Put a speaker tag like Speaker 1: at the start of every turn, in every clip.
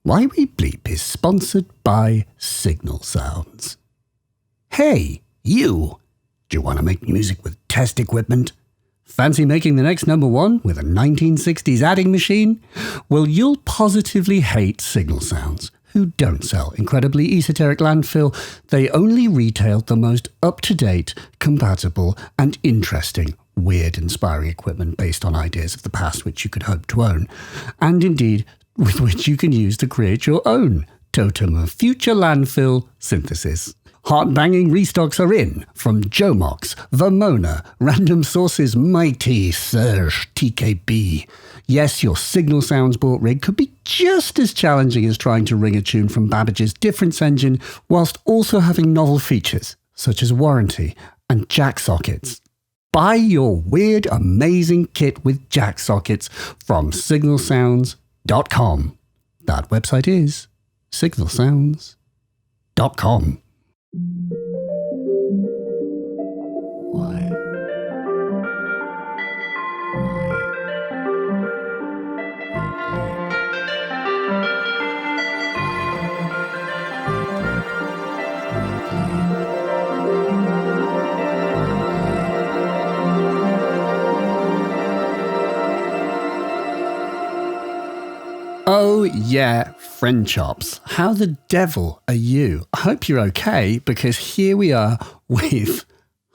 Speaker 1: Why We Bleep is sponsored by Signal Sounds. Hey, you! Do you want to make music with test equipment? Fancy making the next number one with a 1960s adding machine? Well, you'll positively hate Signal Sounds, who don't sell incredibly esoteric landfill. They only retail the most up-to-date, compatible, and interesting, weird, inspiring equipment based on ideas of the past which you could hope to own, and indeed with which you can use to create your own totem of future landfill synthesis. Heart-banging restocks are in from Jomox, Vermona, Random Sources Mighty Surge TKB. Yes, your Signal Sounds bought rig could be just as challenging as trying to ring a tune from Babbage's Difference engine whilst also having novel features such as warranty and jack sockets. Buy your weird, amazing kit with jack sockets from signalsounds.com. That website is signalsounds.com. Why? Oh yeah, friend chops. How the devil are you? I hope you're okay, because here we are with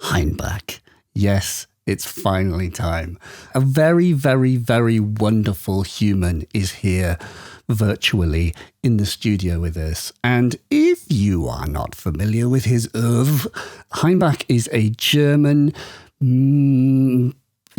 Speaker 1: Hainbach. Yes, it's finally time. A very, very, very wonderful human is here virtually in the studio with us. And if you are not familiar with his oeuvre, Hainbach is a German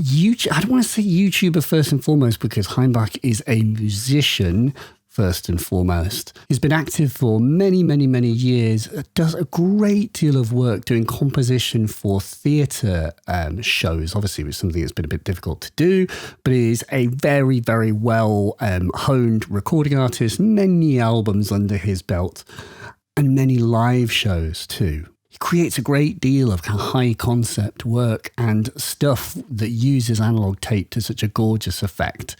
Speaker 1: I don't want to say YouTuber first and foremost, because Hainbach is a musician first and foremost. He's been active for many, many, many years, does a great deal of work doing composition for theatre shows. Obviously, it was something that's been a bit difficult to do, but he is a very, very well honed recording artist, many albums under his belt, and many live shows too. He creates a great deal of high concept work and stuff that uses analog tape to such a gorgeous effect,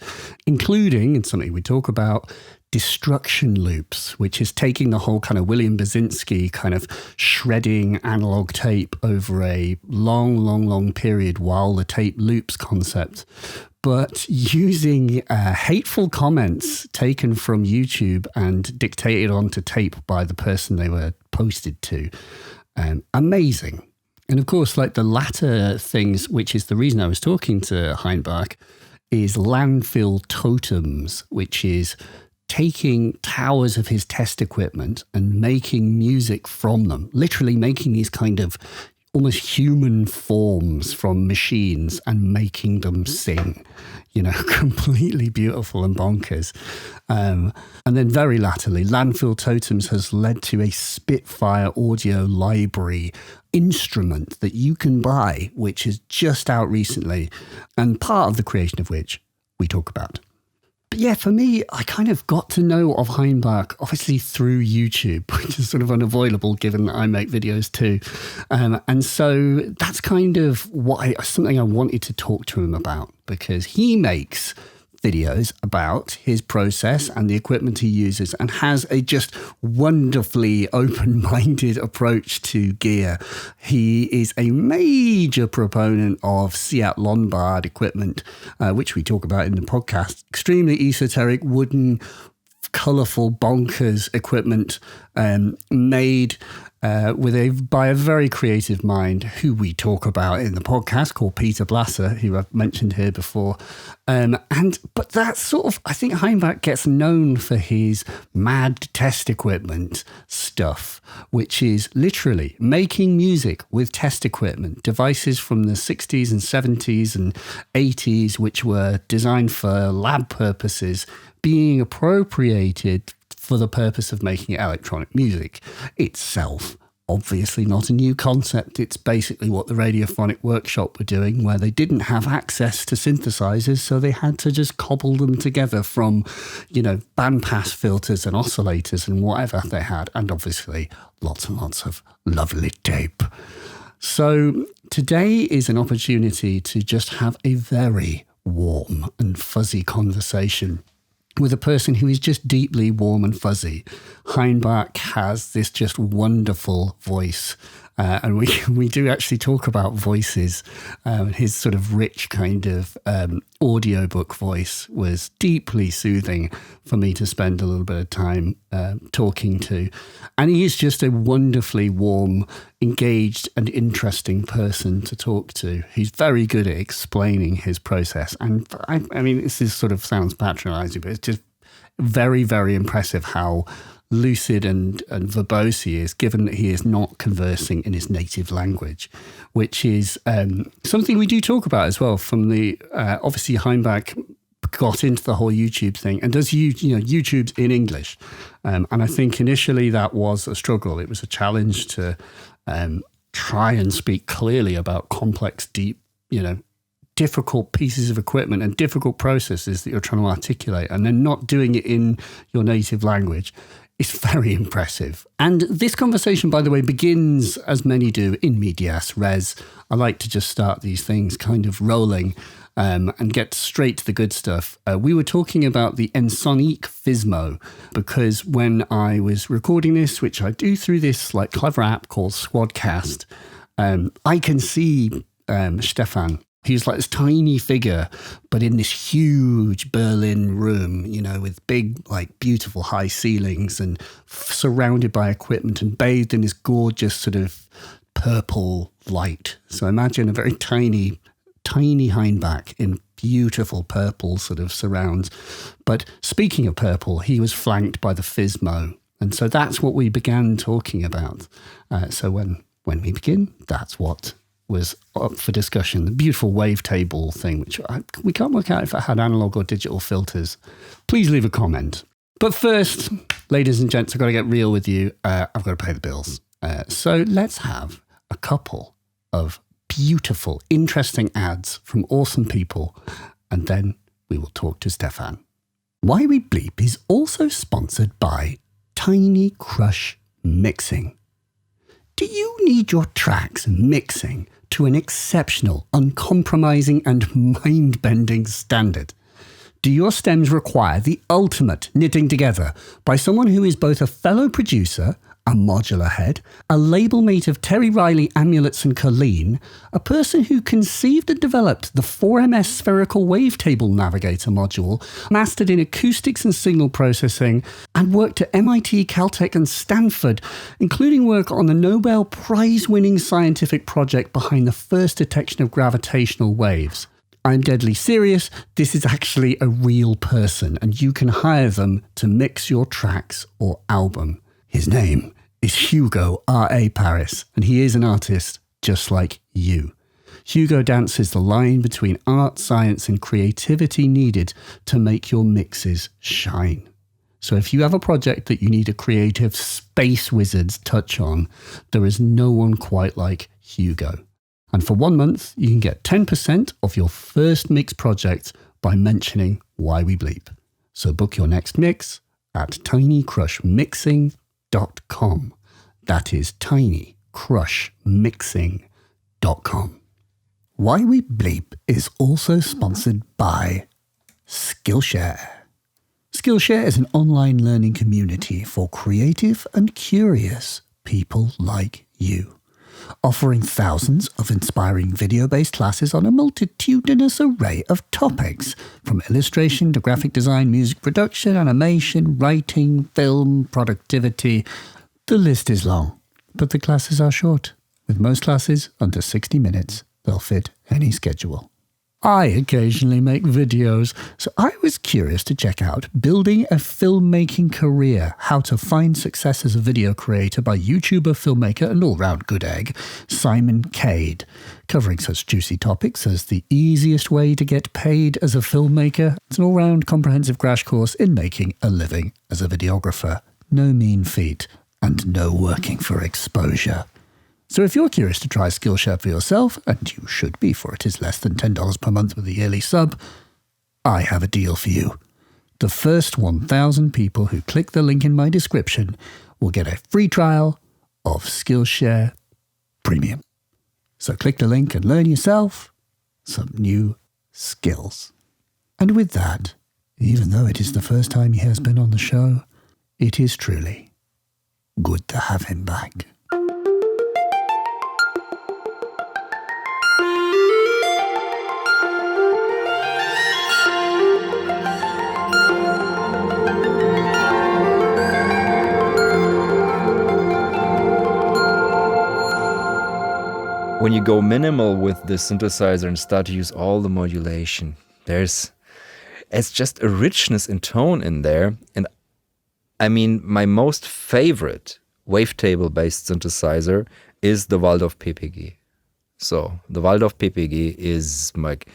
Speaker 1: including, and something we talk about, destruction loops, which is taking the whole kind of William Basinski kind of shredding analog tape over a long, long, long period while the tape loops concept, but using hateful comments taken from YouTube and dictated onto tape by the person they were posted to. Amazing. And of course, like the latter things, which is the reason I was talking to Hainbach, is Landfill Totems, which is taking towers of his test equipment and making music from them, literally making these kind of almost human forms from machines and making them sing, completely beautiful and bonkers. And then very latterly, Landfill Totems has led to a Spitfire audio library instrument that you can buy, which is just out recently, and part of the creation of which we talk about. But yeah, for me, I kind of got to know of Hainbach, obviously through YouTube, which is sort of unavoidable given that I make videos too. And so that's kind of something I wanted to talk to him about, because he makes videos about his process and the equipment he uses and has a just wonderfully open-minded approach to gear. He is a major proponent of Seat Lombard equipment, which we talk about in the podcast. Extremely esoteric, wooden, colourful, bonkers equipment made by a very creative mind who we talk about in the podcast, called Peter Blasser, who I've mentioned here before. But that's sort of, I think Hainbach gets known for his mad test equipment stuff, which is literally making music with test equipment, devices from the 60s and 70s and 80s, which were designed for lab purposes, being appropriated for the purpose of making electronic music itself. Obviously not a new concept. It's basically what the Radiophonic Workshop were doing, where they didn't have access to synthesizers, so they had to just cobble them together from, bandpass filters and oscillators and whatever they had, and obviously lots and lots of lovely tape. So today is an opportunity to just have a very warm and fuzzy conversation with a person who is just deeply warm and fuzzy. Hainbach has this just wonderful voice. And we do actually talk about voices. His sort of rich kind of audiobook voice was deeply soothing for me to spend a little bit of time talking to. And he is just a wonderfully warm, engaged and interesting person to talk to. He's very good at explaining his process. And I mean, this is sort of sounds patronizing, but it's just very, very impressive how lucid and verbose he is, given that he is not conversing in his native language, which is something we do talk about as well. From the obviously Hainbach got into the whole YouTube thing and does YouTube's in English, and I think initially that was a struggle. It was a challenge to try and speak clearly about complex, deep, difficult pieces of equipment and difficult processes that you're trying to articulate, and then not doing it in your native language. It's very impressive. And this conversation, by the way, begins, as many do, in medias res. I like to just start these things kind of rolling and get straight to the good stuff. We were talking about the Ensoniq Fismo, because when I was recording this, which I do through this like clever app called Squadcast, I can see Stefan. He's like this tiny figure, but in this huge Berlin room, with big, like beautiful high ceilings and surrounded by equipment and bathed in this gorgeous sort of purple light. So imagine a very tiny Hainbach in beautiful purple sort of surrounds. But speaking of purple, he was flanked by the Fismo. And so that's what we began talking about. So when we begin, that's what was up for discussion. The beautiful wavetable thing, which we can't work out if it had analog or digital filters. Please leave a comment. But first, ladies and gents, I've got to get real with you. I've got to pay the bills. So let's have a couple of beautiful, interesting ads from awesome people, and then we will talk to Stefan. Why We Bleep is also sponsored by Tiny Crush Mixing. Do you need your tracks mixing to an exceptional, uncompromising and mind-bending standard? Do your stems require the ultimate knitting together by someone who is both a fellow producer, a modular head, a label mate of Terry Riley Amulets and Colleen, a person who conceived and developed the 4MS Spherical Wavetable Navigator module, mastered in acoustics and signal processing, and worked at MIT, Caltech and Stanford, including work on the Nobel Prize-winning scientific project behind the first detection of gravitational waves. I'm deadly serious, this is actually a real person, and you can hire them to mix your tracks or album. His name is Hugo R.A. Paris, and he is an artist just like you. Hugo dances the line between art, science, and creativity needed to make your mixes shine. So if you have a project that you need a creative space wizard's touch on, there is no one quite like Hugo. And for 1 month, you can get 10% of your first mix project by mentioning Why We Bleep. So book your next mix at tinycrushmixing.com. That is tinycrushmixing.com. Why We Bleep is also sponsored by Skillshare. Skillshare is an online learning community for creative and curious people like you, offering thousands of inspiring video-based classes on a multitudinous array of topics, from illustration to graphic design, music production, animation, writing, film, productivity. The list is long, but the classes are short. With most classes under 60 minutes, they'll fit any schedule. I occasionally make videos, so I was curious to check out Building a Filmmaking Career, How to Find Success as a Video Creator by YouTuber, filmmaker, and all-round good egg, Simon Cade, covering such juicy topics as the easiest way to get paid as a filmmaker. It's an all-round comprehensive crash course in making a living as a videographer. No mean feat, and no working for exposure. So if you're curious to try Skillshare for yourself, and you should be, for it is less than $10 per month with a yearly sub, I have a deal for you. The first 1,000 people who click the link in my description will get a free trial of Skillshare Premium. So click the link and learn yourself some new skills. And with that, even though it is the first time he has been on the show, it is truly good to have him back.
Speaker 2: When you go minimal with the synthesizer and start to use all the modulation, it's just a richness in tone in there. And I mean, my most favorite wavetable-based synthesizer is the Waldorf PPG. So the Waldorf PPG is like,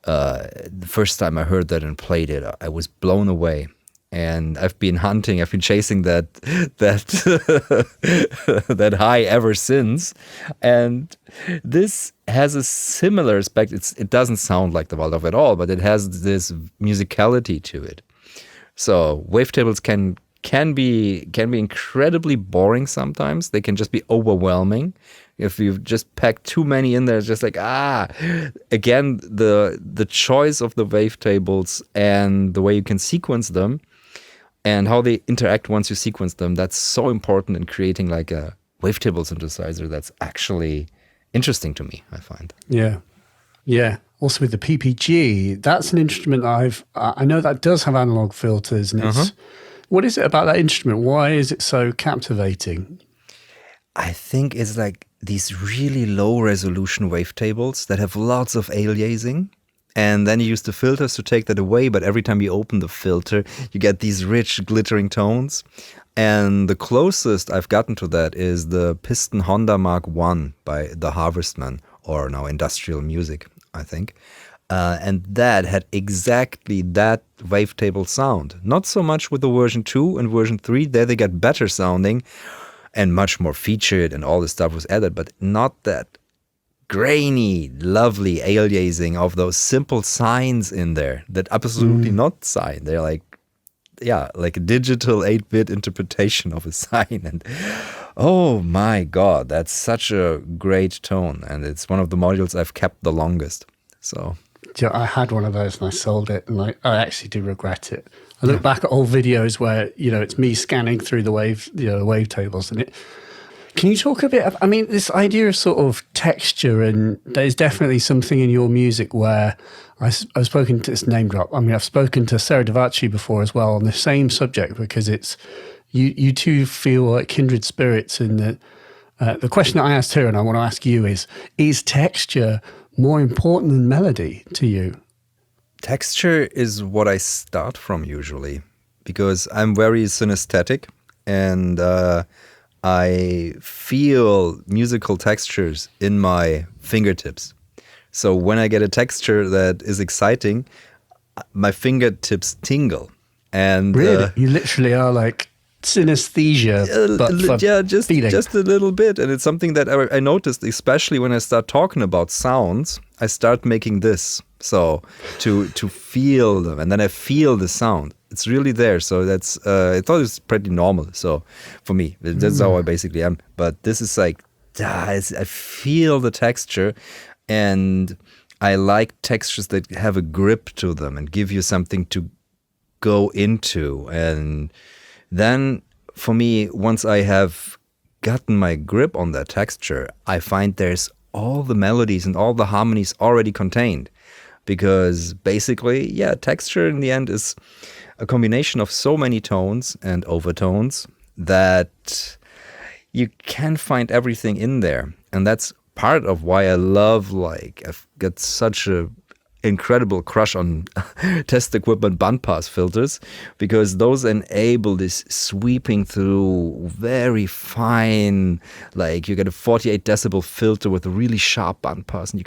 Speaker 2: the first time I heard that and played it, I was blown away. And I've been chasing that that high ever since. And this has a similar aspect. It doesn't sound like the Waldorf at all, but it has this musicality to it. So wavetables can be incredibly boring sometimes. They can just be overwhelming. If you just pack too many in there, it's just like, again, the choice of the wavetables and the way you can sequence them and how they interact once you sequence them, that's so important in creating like a wavetable synthesizer that's actually interesting to me, I find.
Speaker 1: Yeah. Also with the PPG, that's an instrument I know that does have analog filters, and it's what is it about that instrument? Why is it so captivating?
Speaker 2: I think it's like these really low resolution wavetables that have lots of aliasing. And then you use the filters to take that away. But every time you open the filter, you get these rich, glittering tones. And the closest I've gotten to that is the Piston Honda Mark I by the Harvestman, or now Industrial Music, I think. And that had exactly that wavetable sound. Not so much with the version 2 and version 3. There they get better sounding and much more featured and all this stuff was added, but not that grainy, lovely aliasing of those simple signs in there that absolutely not sign. They're like, like a digital 8-bit interpretation of a sign. And oh my God, that's such a great tone. And it's one of the modules I've kept the longest. So
Speaker 1: I had one of those and I sold it, and I actually do regret it. I look back at old videos where, it's me scanning through the wavetables, and can you talk a bit this idea of sort of texture, and there's definitely something in your music where I've spoken to this name drop. I've spoken to Sarah Davachi before as well on the same subject, because it's, you two feel like kindred spirits. And the question that I asked her and I want to ask you is texture more important than melody to you?
Speaker 2: Texture is what I start from usually, because I'm very synesthetic, and I feel musical textures in my fingertips. So when I get a texture that is exciting, my fingertips tingle. And
Speaker 1: really, you literally are like synesthesia, but
Speaker 2: just a little bit. And it's something that I noticed, especially when I start talking about sounds. I start making this, so to feel them, and then I feel the sound. It's really there. So that's I thought it was pretty normal. So for me, that's how I basically am. But this is like, I feel the texture, and I like textures that have a grip to them and give you something to go into. And then for me, once I have gotten my grip on that texture, I find there's all the melodies and all the harmonies already contained. Because basically, texture in the end is a combination of so many tones and overtones that you can find everything in there. And that's part of why I love, I've got such a incredible crush on test equipment bandpass filters, because those enable this sweeping through very fine, you get a 48 decibel filter with a really sharp bandpass, and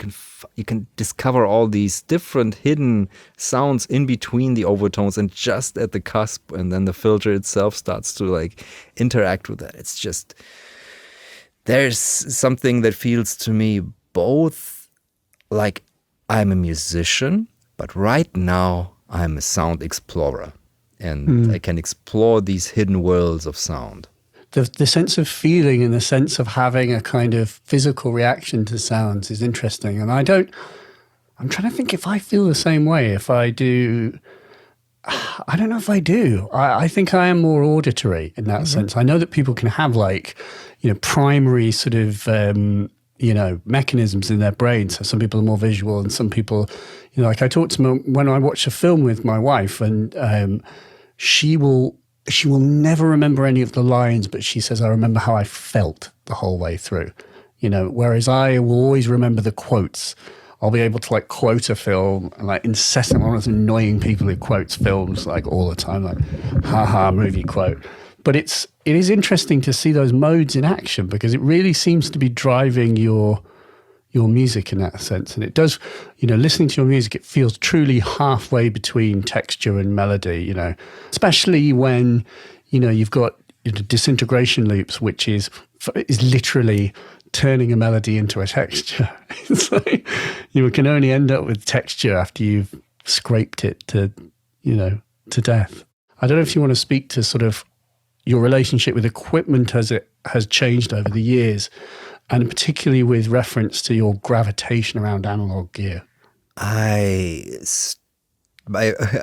Speaker 2: you can discover all these different hidden sounds in between the overtones and just at the cusp, and then the filter itself starts to interact with that. It's just, there's something that feels to me both like I'm a musician, but right now I'm a sound explorer, and I can explore these hidden worlds of sound.
Speaker 1: The sense of feeling and the sense of having a kind of physical reaction to sounds is interesting. And I'm trying to think if I feel the same way. If I do, I don't know if I do. I think I am more auditory in that sense. I know that people can have like, primary sort of, mechanisms in their brain. So some people are more visual and some people, like I talked to when I watch a film with my wife, and she will never remember any of the lines, but she says, I remember how I felt the whole way through, whereas I will always remember the quotes. I'll be able to like quote a film and like incessant, one of those annoying people who quotes films like all the time, like haha movie quote. But it is interesting to see those modes in action, because it really seems to be driving your music in that sense. And it does, listening to your music, it feels truly halfway between texture and melody, especially when, you've got disintegration loops, which is literally turning a melody into a texture. It's like you can only end up with texture after you've scraped it to death. I don't know if you want to speak to sort of your relationship with equipment as it has changed over the years, and particularly with reference to your gravitation around analog gear.
Speaker 2: I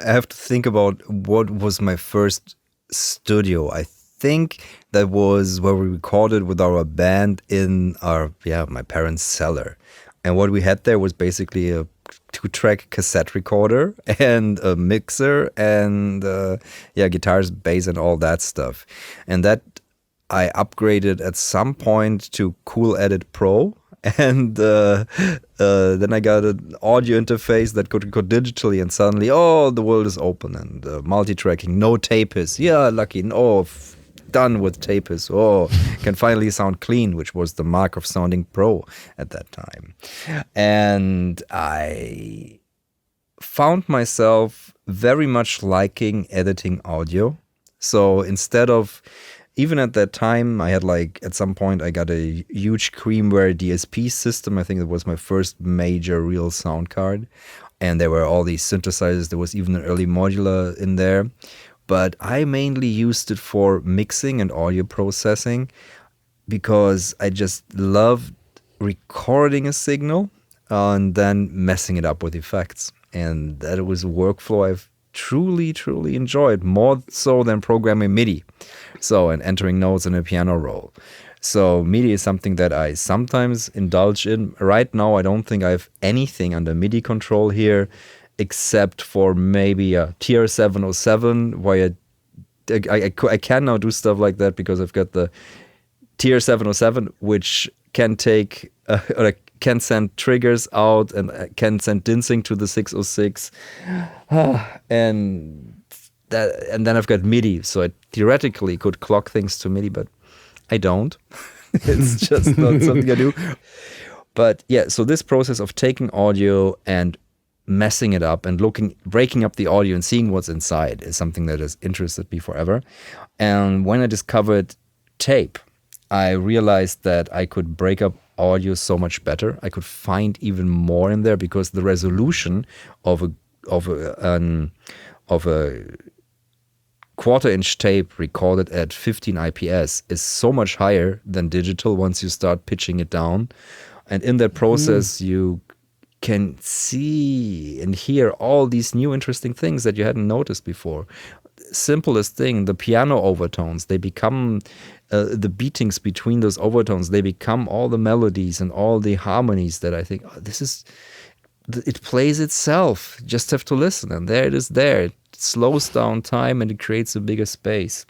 Speaker 2: have to think about what was my first studio. I think that was where we recorded with our band in my parents' cellar. And what we had there was basically a 2-track cassette recorder and a mixer and guitars, bass and all that stuff. And that I upgraded at some point to Cool Edit Pro. And then I got an audio interface that could go digitally, and suddenly, the world is open, and multi-tracking, no tapes. Yeah, lucky. Done with tapes. Can finally sound clean, which was the mark of sounding pro at that time. And I found myself very much liking editing audio. So instead of, even at that time, I had at some point I got a huge Creamware DSP system. I think it was my first major real sound card. And there were all these synthesizers. There was even an early modular in there. But I mainly used it for mixing and audio processing, because I just loved recording a signal and then messing it up with effects. And that was a workflow I've truly, truly enjoyed, more so than programming MIDI. And entering notes in a piano roll. So MIDI is something that I sometimes indulge in. Right now, I don't think I have anything under MIDI control here, except for maybe a TR-707, where I can now do stuff like that because I've got the TR-707, which can take or can send triggers out and can send dinsing to the 606, and then I've got MIDI, so I theoretically could clock things to MIDI, but I don't. It's just not something I do. But yeah, so this process of taking audio and messing it up and breaking up the audio and seeing what's inside is something that has interested me forever. And when I discovered tape, I realized that I could break up audio so much better. I could find even more in there, because the resolution of a quarter-inch tape recorded at 15 IPS is so much higher than digital once you start pitching it down. And in that process, you can see and hear all these new interesting things that you hadn't noticed before. Simplest thing, the piano overtones, they become the beatings between those overtones, they become all the melodies and all the harmonies that I think, it plays itself. You just have to listen, and there it is there. It slows down time and it creates a bigger space.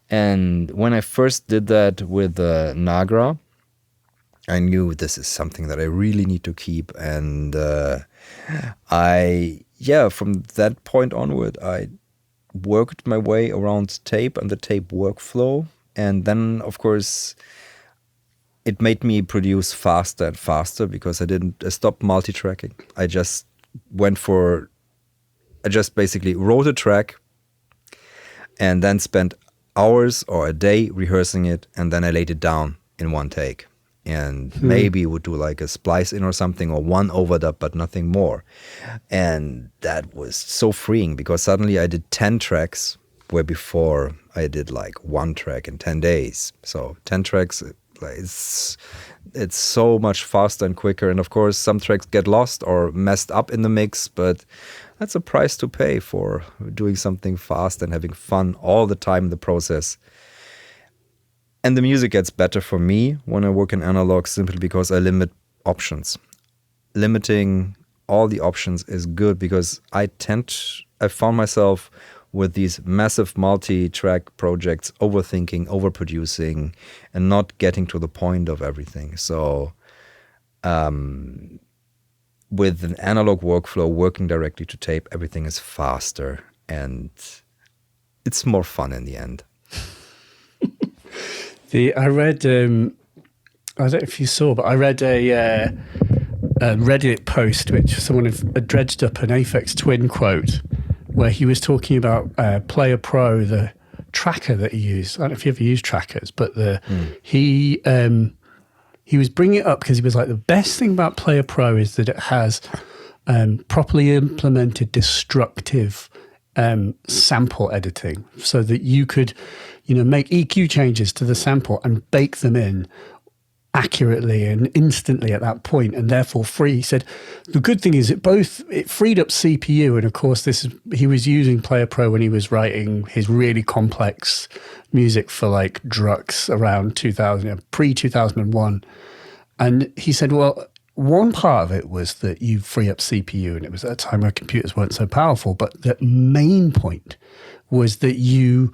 Speaker 2: And when I first did that with Nagra, I knew this is something that I really need to keep. And from that point onward, I worked my way around tape and the tape workflow. And then, of course, it made me produce faster and faster, because I stopped multi-tracking. I just basically wrote a track and then spent hours or a day rehearsing it, and then I laid it down in one take. And maybe would do like a splice in or something, or one overdub, but nothing more. And that was so freeing, because suddenly I did 10 tracks, where before I did like one track in 10 days. So 10 tracks, Like it's so much faster and quicker. And of course, some tracks get lost or messed up in the mix, but that's a price to pay for doing something fast and having fun all the time in the process. And the music gets better for me when I work in analog simply because I limit options. Limiting all the options is good because I found myself with these massive multi-track projects, overthinking, overproducing, and not getting to the point of everything. So with an analog workflow, working directly to tape, everything is faster and it's more fun in the end.
Speaker 1: I read, I don't know if you saw, but I read a Reddit post which someone had dredged up an Aphex Twin quote where he was talking about Player Pro, the tracker that he used. I don't know if you ever use trackers, but he was bringing it up because he was like, the best thing about Player Pro is that it has properly implemented destructive sample editing so that you could, make EQ changes to the sample and bake them in accurately and instantly at that point, and therefore free. He said the good thing is it freed up CPU, and of course he was using Player Pro when he was writing his really complex music for like Drux around 2000, pre-2001. And he said, well, one part of it was that you free up CPU, and it was at a time where computers weren't so powerful, but the main point was that you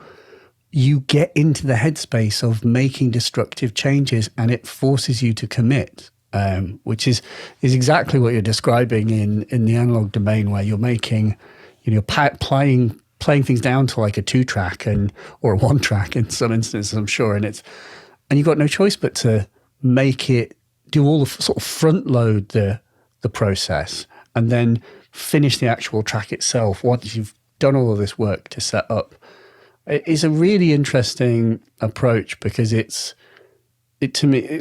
Speaker 1: get into the headspace of making destructive changes, and it forces you to commit, which is exactly what you're describing in the analog domain, where you're making, playing things down to like a 2-track or a 1-track in some instances, I'm sure, and you've got no choice but to make it do all the sort of front load the process and then finish the actual track itself once you've done all of this work to set up. It's a really interesting approach because to me,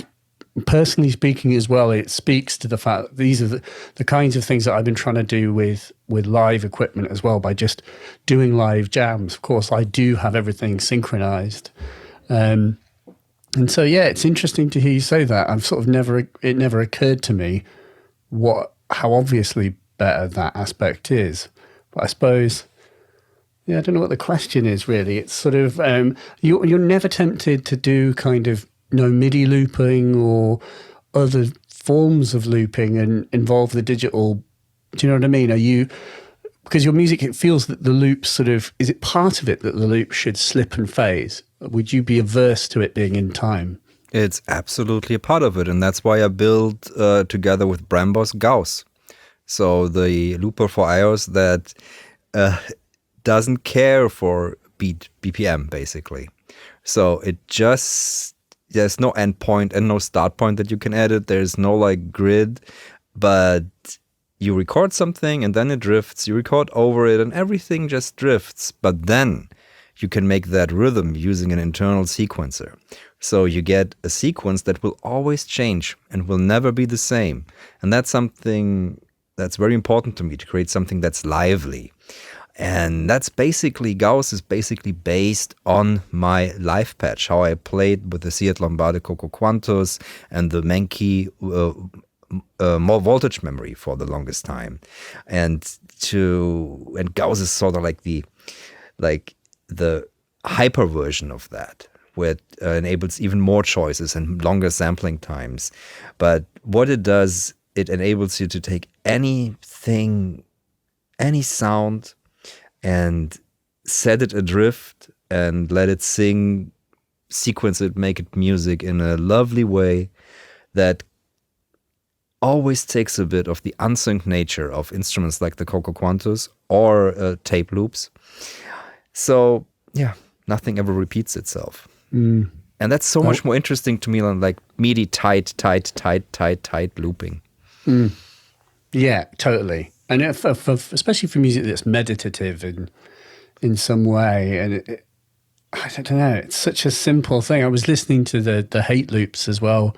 Speaker 1: personally speaking as well, it speaks to the fact that these are the kinds of things that I've been trying to do with live equipment as well, by just doing live jams. Of course, I do have everything synchronized. And so, yeah, it's interesting to hear you say that. I've sort of it never occurred to me how obviously better that aspect is. But I suppose, yeah, I don't know what the question is really. It's sort of, you're never tempted to do kind of MIDI looping or other forms of looping and involve the digital. Do you know what I mean? Because your music, it feels that the loop sort of, is it part of it that the loop should slip and phase? Would you be averse to it being in time?
Speaker 2: It's absolutely a part of it. And that's why I built together with Brambos Gauss. So the looper for iOS that doesn't care for BPM, basically. So there's no endpoint and no start point that you can edit. There's no like grid, but you record something and then it drifts. You record over it and everything just drifts. But then you can make that rhythm using an internal sequencer. So you get a sequence that will always change and will never be the same. And that's something that's very important to me, to create something that's lively. And that's basically, Gauss is basically based on my live patch, how I played with the Seat Lombardi Coco Quantos and the Menke more voltage memory for the longest time. And Gauss is sort of like the hyper version of that, where it enables even more choices and longer sampling times. But what it does, it enables you to take anything, any sound, and set it adrift and let it sing, sequence it, make it music in a lovely way that always takes a bit of the unsynced nature of instruments like the Coco Quantos or tape loops. So, yeah, nothing ever repeats itself. And that's so much more interesting to me than like MIDI tight looping.
Speaker 1: Yeah, totally. And especially for music that's meditative in some way. And I don't know, it's such a simple thing. I was listening to the Hate loops as well.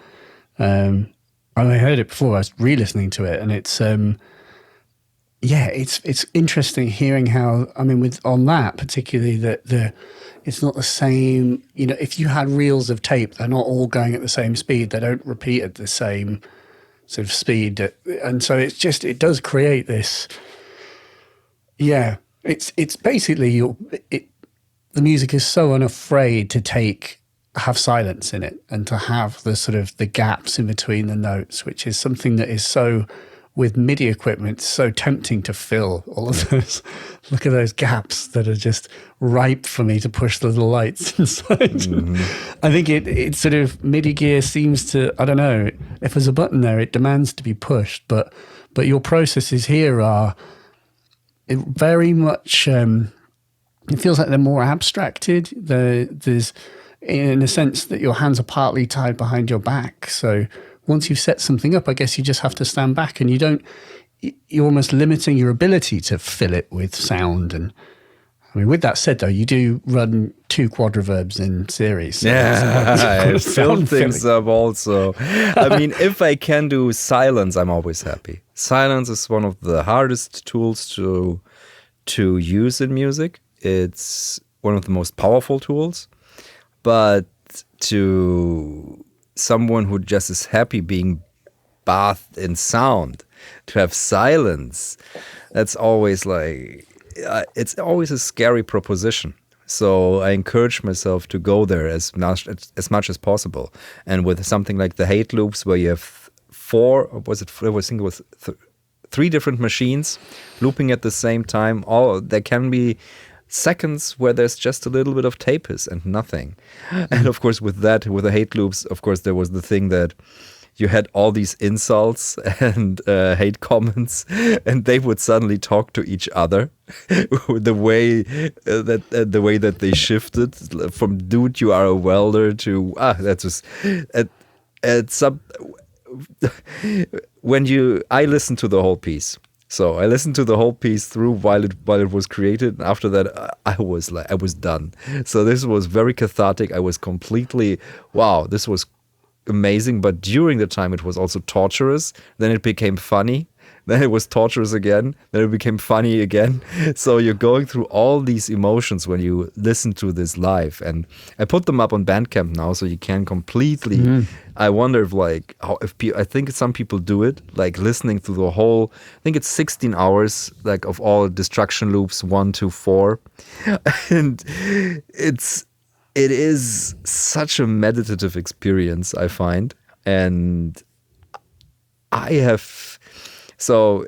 Speaker 1: I heard it before, I was re-listening to it. And it's yeah, it's interesting hearing how, I mean, with on that particularly, that it's not the same. If you had reels of tape, they're not all going at the same speed. They don't repeat at the same sort of speed, and so it does create this. Yeah, it's basically the music is so unafraid to have silence in it and to have the sort of the gaps in between the notes, which is something that is so, with MIDI equipment, so tempting to fill all of those. Look at those gaps that are just ripe for me to push the little lights inside. Mm-hmm. I think it sort of, MIDI gear seems to, I don't know, if there's a button there, it demands to be pushed, but your processes here are very much, it feels like they're more abstracted. There's, in a sense, that your hands are partly tied behind your back. So once you've set something up, I guess you just have to stand back, and you're almost limiting your ability to fill it with sound. And I mean, with that said, though, you do run 2 quad reverbs in series. So
Speaker 2: I fill things up also. I mean, if I can do silence, I'm always happy. Silence is one of the hardest tools to use in music. It's one of the most powerful tools. But to someone who just is happy being bathed in sound, to have silence, that's always like, it's always a scary proposition. So I encourage myself to go there as much as possible. And with something like the hate loops, where you have 3 different machines looping at the same time, there can be seconds where there's just a little bit of tape and nothing. And of course, with the hate loops, of course, there was the thing that you had all these insults and hate comments, and they would suddenly talk to each other. the way that they shifted from "dude, you are a welder" to that's just at some. I listened to the whole piece. So I listened to the whole piece through while it was created. And after that, I was done. So this was very cathartic. I was completely, wow, this was amazing. But during the time, it was also torturous. Then it became funny. Then it was torturous again. Then it became funny again. So you're going through all these emotions when you listen to this live. And I put them up on Bandcamp now, so you can completely. Mm-hmm. I wonder I think some people do it, like listening through the whole. I think it's 16 hours, like of all destruction loops 1 to 4, and it is such a meditative experience, I find, and I have. So,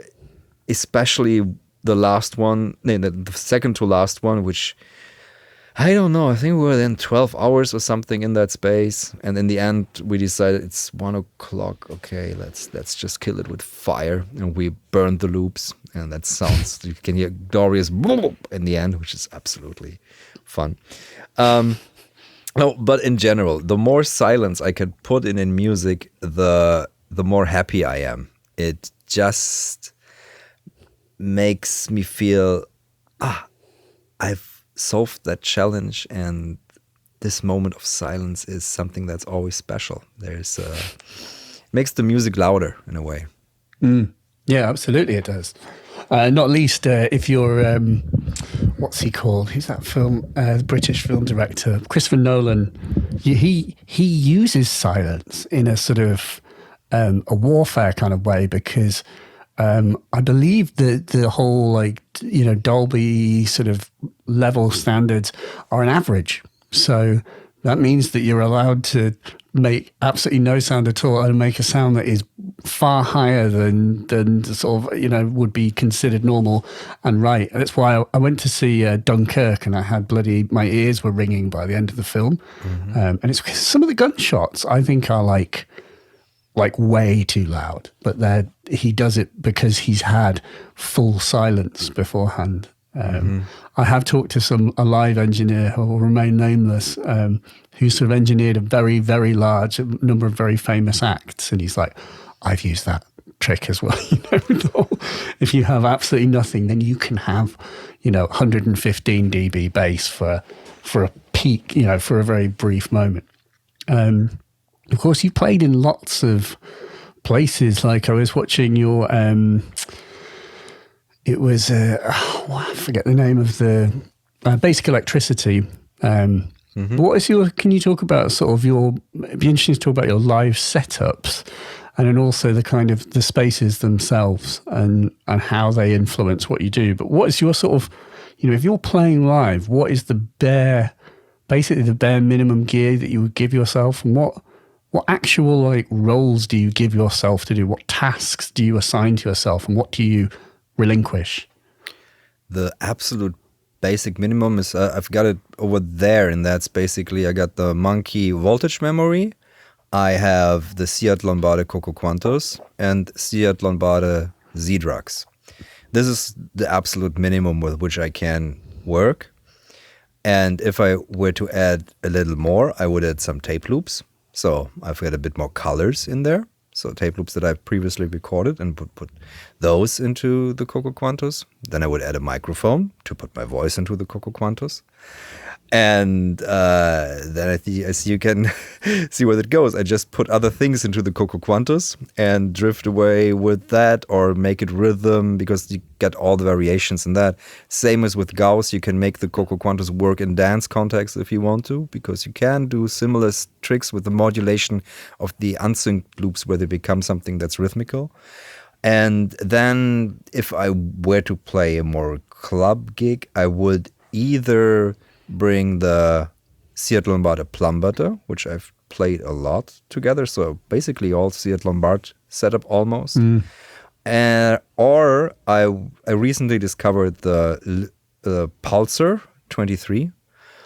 Speaker 2: especially the last one, the second to last one, which I don't know, I think we were then 12 hours or something in that space. And in the end, we decided it's 1 o'clock. Okay, let's just kill it with fire. And we burned the loops. And that sounds, you can hear glorious boom in the end, which is absolutely fun. No, but in general, the more silence I can put in music, the more happy I am. It just makes me feel, I've solved that challenge, and this moment of silence is something that's always special. Makes the music louder in a way.
Speaker 1: Mm. Yeah, absolutely it does. Not least if you're, what's he called? Who's that the British film director? Christopher Nolan. He uses silence in a sort of a warfare kind of way, because I believe the whole Dolby sort of level standards are an average. So that means that you're allowed to make absolutely no sound at all and make a sound that is far higher than sort of, would be considered normal and right. And that's why I went to see Dunkirk, and I had my ears were ringing by the end of the film. Mm-hmm. And it's because some of the gunshots I think are like way too loud, but he does it because he's had full silence beforehand. I have talked to a live engineer who will remain nameless, who sort of engineered a very, very large number of very famous acts. And he's like, I've used that trick as well. If you have absolutely nothing, then you can have, 115 dB bass for a peak, for a very brief moment. Of course, you played in lots of places. Like I was watching your It was, I forget the name of the Basic Electricity. What is can you talk about sort of it'd be interesting to talk about your live setups and then also the kind of the spaces themselves and how they influence what you do. But what is your sort of, if you're playing live, what is basically the bare minimum gear that you would give yourself, and what actual like roles do you give yourself to do? What tasks do you assign to yourself, and what do you relinquish?
Speaker 2: The absolute basic minimum is I've got it over there, and that's basically I got the Monkey voltage memory. I have the Seat Lombarde Coco Quantos and Seat Lombarde Z-Drugs. This is the absolute minimum with which I can work. And if I were to add a little more, I would add some tape loops. So I've got a bit more colors in there. So tape loops that I've previously recorded and put those into the Coco Quantos. Then I would add a microphone to put my voice into the Coco Quantos. And then I see you can see where it goes. I just put other things into the Coco Quantos and drift away with that or make it rhythm because you get all the variations in that. Same as with Gauss, you can make the Coco Quantos work in dance context if you want to, because you can do similar tricks with the modulation of the unsynced loops where they become something that's rhythmical. And then if I were to play a more club gig, I would either bring the Seat Lombard Plumbutter, which I've played a lot together. So basically all Seat Lombard setup almost. Or I recently discovered the Pulsar 23.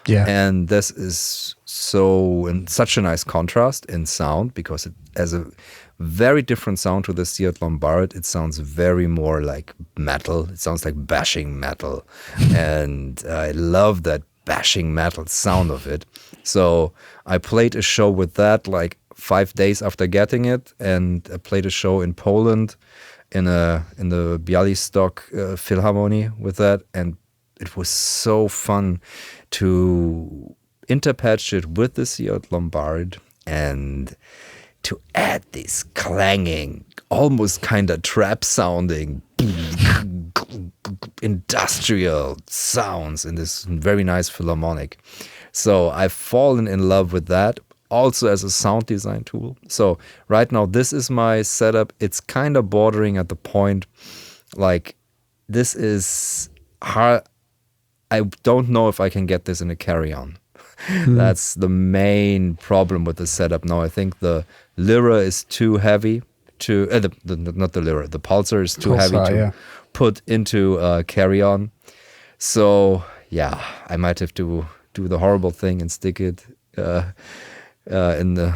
Speaker 1: Yeah.
Speaker 2: And this is such a nice contrast in sound because it has a very different sound to the Seat Lombard. It sounds very more like metal. It sounds like bashing metal. And I love that bashing metal sound of it. So I played a show with that like 5 days after getting it, and I played a show in Poland in the Białystok Philharmonic with that, and it was so fun to interpatch it with the Seat Lombard and to add these clanging, almost kind of trap sounding industrial sounds in this very nice philharmonic. So I've fallen in love with that also as a sound design tool. So right now this is my setup. It's kind of bordering at the point like this is hard. I don't know if I can get this in a carry-on. That's the main problem with the setup now. I think the Lyra is too heavy to not the Lyra, the Pulsar is too heavy to put into carry-on. So yeah, I might have to do the horrible thing and stick it in the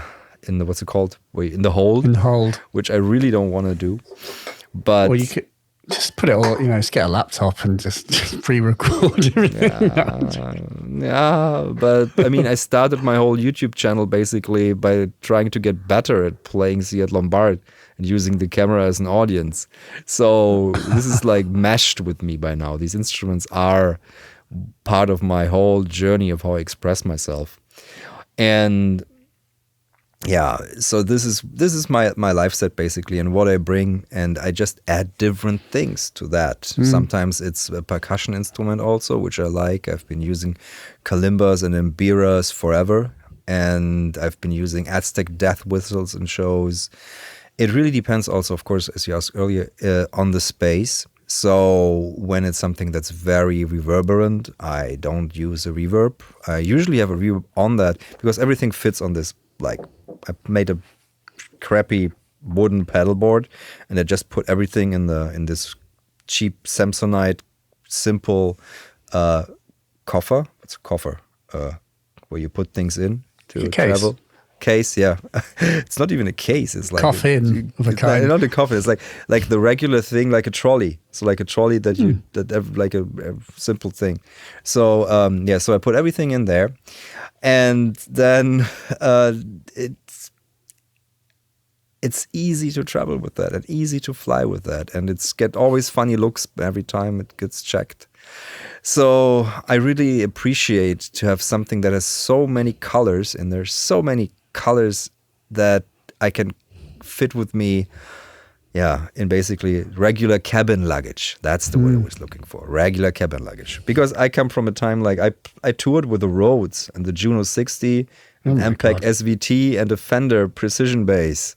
Speaker 2: what's it called? In the hold.
Speaker 1: In the hold,
Speaker 2: which I really don't want to do. But
Speaker 1: you could just put it all, just get a laptop and just pre-record everything.
Speaker 2: Yeah, but I mean, I started my whole YouTube channel basically by trying to get better at playing Seat Lombard and using the camera as an audience. So this is like meshed with me by now. These instruments are part of my whole journey of how I express myself. And yeah, so this is my live set basically, and what I bring, and I just add different things to that. Sometimes it's a percussion instrument also, which I like. I've been using kalimbas and embiras forever, and I've been using Aztec death whistles in shows. It really depends also, of course, as you asked earlier, on the space. So when it's something that's very reverberant, I don't use a reverb. I usually have a reverb on that because everything fits on this. Like, I made a crappy wooden pedal board, and I just put everything in this cheap Samsonite simple coffer. What's a coffer? Where you put things in to travel. Case, yeah. It's not even a case. It's like
Speaker 1: coffin of a kind.
Speaker 2: Not a coffin. It's like the regular thing, like a trolley. So like a trolley that like a simple thing. So so I put everything in there, and then it's easy to travel with that and easy to fly with that, and it's get always funny looks every time it gets checked. So I really appreciate to have something that has so many colors, and there's so many colors that I can fit with me in basically regular cabin luggage. That's the word I was looking for. Regular cabin luggage. Because I come from a time like I toured with the Rhodes and the Juno 60, an MPEG SVT, and a Fender Precision Bass.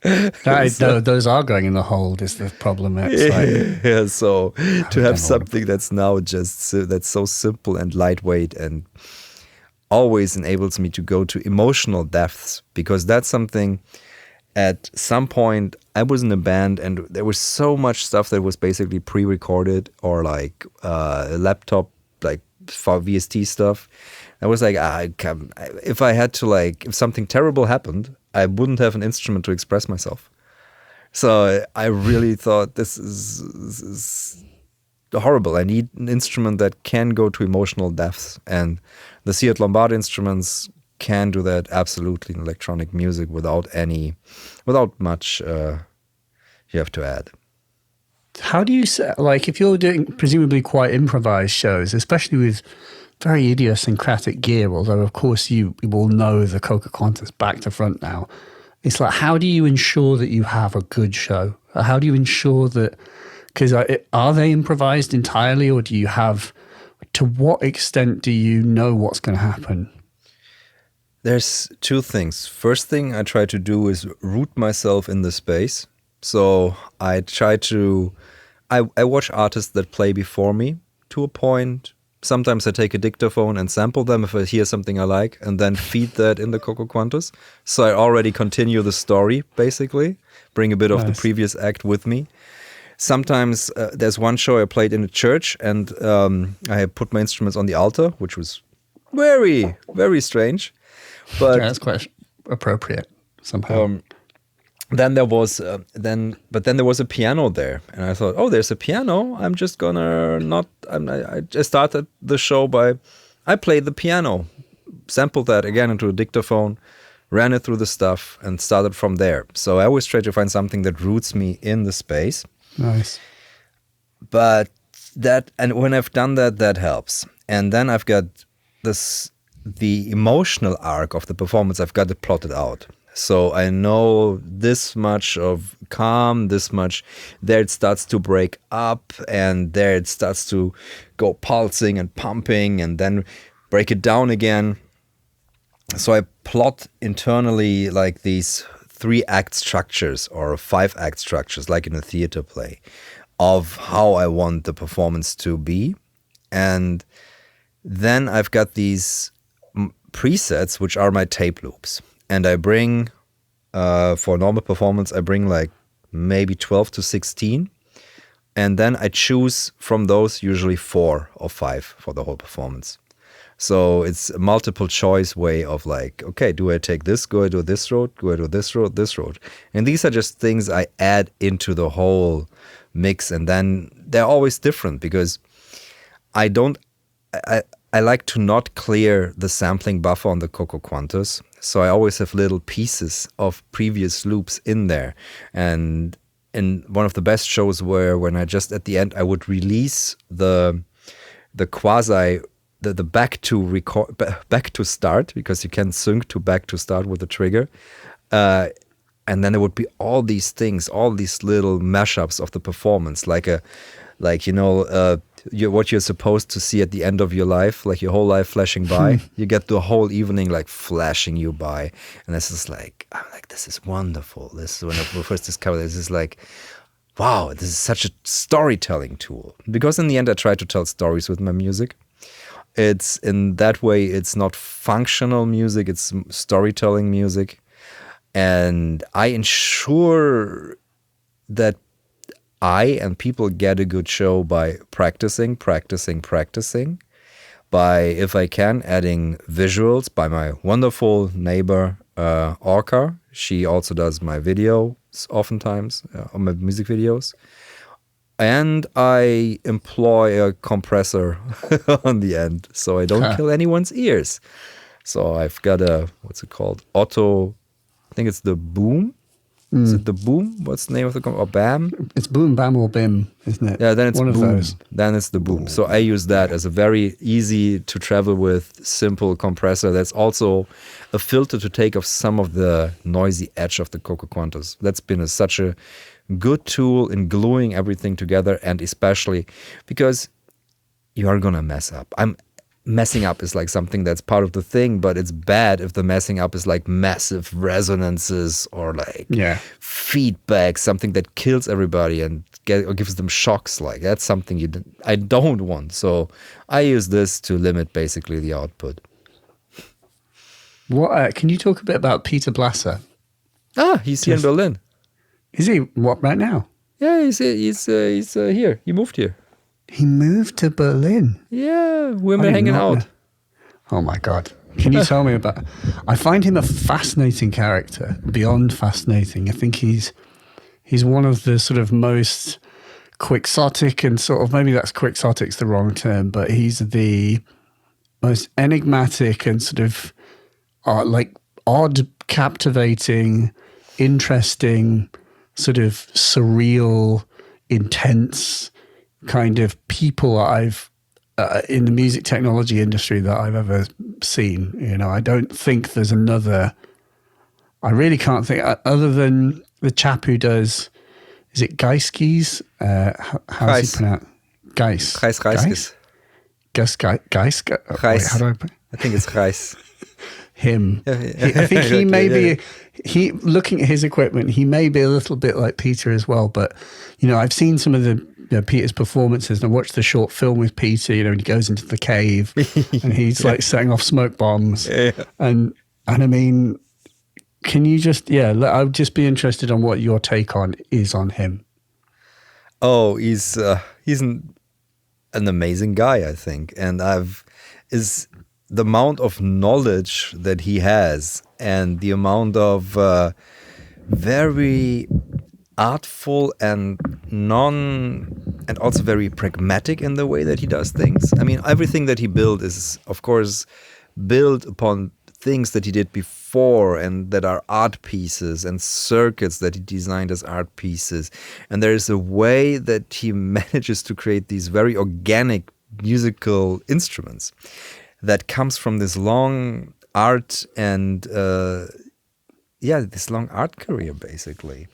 Speaker 1: Those are going in the hold is the problem.
Speaker 2: So to have something that's now that's so simple and lightweight and always enables me to go to emotional depths, because that's something. At some point, I was in a band and there was so much stuff that was basically pre-recorded or like laptop, like VST stuff. I was like, if I had to like, if something terrible happened, I wouldn't have an instrument to express myself. So I really thought this is horrible. I need an instrument that can go to emotional depths, and the Seat Lombard instruments can do that absolutely in electronic music without much you have to add.
Speaker 1: How do you like if you're doing presumably quite improvised shows, especially with very idiosyncratic gear, although of course you will know the Coca Quantas back to front now. It's like, how do you ensure that you have a good show? How do you ensure that, because are they improvised entirely, or do you have, to what extent do you know what's going to happen?
Speaker 2: There's two things. First thing I try to do is root myself in the space. So I try to, I watch artists that play before me to a point. Sometimes I take a dictaphone and sample them if I hear something I like, and then feed that in the Coco Quantas. So I already continue the story, basically. Bring a bit of the previous act with me. Sometimes there's one show I played in a church, and I put my instruments on the altar, which was very, very strange. But
Speaker 1: yeah, that's quite appropriate somehow.
Speaker 2: Then there was there was a piano there, and I thought, oh, there's a piano. I'm just gonna not. I just started the show by I played the piano, sampled that again into a dictaphone, ran it through the stuff, and started from there. So I always try to find something that roots me in the space.
Speaker 1: Nice.
Speaker 2: But and when I've done that, that helps. And then I've got the emotional arc of the performance, I've got it plotted out. So I know this much of calm, this much, there it starts to break up, and there it starts to go pulsing and pumping, and then break it down again. So I plot internally like these 3-act structures or 5-act structures, like in a theater play, of how I want the performance to be. And then I've got these presets, which are my tape loops. And I bring, for normal performance, I bring like maybe 12 to 16. And then I choose from those usually 4 or 5 for the whole performance. So it's a multiple choice way of like, okay, do I take this? Go I do this road? Go I do this road? This road? And these are just things I add into the whole mix. And then they're always different, because I like to not clear the sampling buffer on the Coco Quantas. So I always have little pieces of previous loops in there. And in one of the best shows where when I just at the end, I would release the quasi, the back to start, because you can sync to back to start with the trigger. And then there would be all these things, all these little mashups of the performance, what you're supposed to see at the end of your life, like your whole life flashing by. You get the whole evening like flashing you by, and this is like, I'm like, this is wonderful. This is when I first discovered this is like, wow, this is such a storytelling tool. Because in the end, I try to tell stories with my music. It's in that way, it's not functional music, it's storytelling music, and I ensure that I and people get a good show by practicing, by, if I can, adding visuals by my wonderful neighbor, Orca. She also does my videos oftentimes, on my music videos. And I employ a compressor on the end, so I don't kill anyone's ears. So I've got what's it called? I think it's the Boom. Is it the boom? What's the name of the or bam?
Speaker 1: It's boom, bam, or bim, isn't it?
Speaker 2: Yeah, then it's
Speaker 1: one
Speaker 2: boom.
Speaker 1: of those.
Speaker 2: Then it's the boom. So I use that as a very easy to travel with, simple compressor. That's also a filter to take off some of the noisy edge of the Coco Quantas. That's been such a good tool in gluing everything together, and especially because you are gonna mess up. Messing up is like something that's part of the thing, but it's bad if the messing up is like massive resonances or like feedback, something that kills everybody and or gives them shocks. Like that's something I don't want. So I use this to limit basically the output.
Speaker 1: What can you talk a bit about Peter Blasser?
Speaker 2: He's here in Berlin.
Speaker 1: Is he what right now?
Speaker 2: Yeah, he's here. He moved here.
Speaker 1: He moved to Berlin.
Speaker 2: Yeah, we've been hanging out.
Speaker 1: Oh my God. Can you tell me about... I find him a fascinating character, beyond fascinating. I think he's one of the sort of most quixotic and sort of, maybe that's quixotic's the wrong term, but he's the most enigmatic and sort of like odd, captivating, interesting, sort of surreal, intense kind of people I've in the music technology industry that I've ever seen. You know, I don't think there's another. I really can't think other than the chap who does. Is it Geiskes? How's he pronounced? Geis.
Speaker 2: Geis.
Speaker 1: Geis.
Speaker 2: How do I think it's Geis.
Speaker 1: Him. I think he may be. He looking at his equipment, he may be a little bit like Peter as well. But you know, I've seen some of the Peter's performances, and I watched the short film with Peter. You know, when he goes into the cave and he's like setting off smoke bombs, and I mean, can you just I would just be interested on what your take on him.
Speaker 2: Oh, he's an amazing guy, I think, and is the amount of knowledge that he has and the amount of very artful and also very pragmatic in the way that he does things. I mean, everything that he built is, of course, built upon things that he did before and that are art pieces and circuits that he designed as art pieces. And there is a way that he manages to create these very organic musical instruments that comes from this long art and this long art career, basically.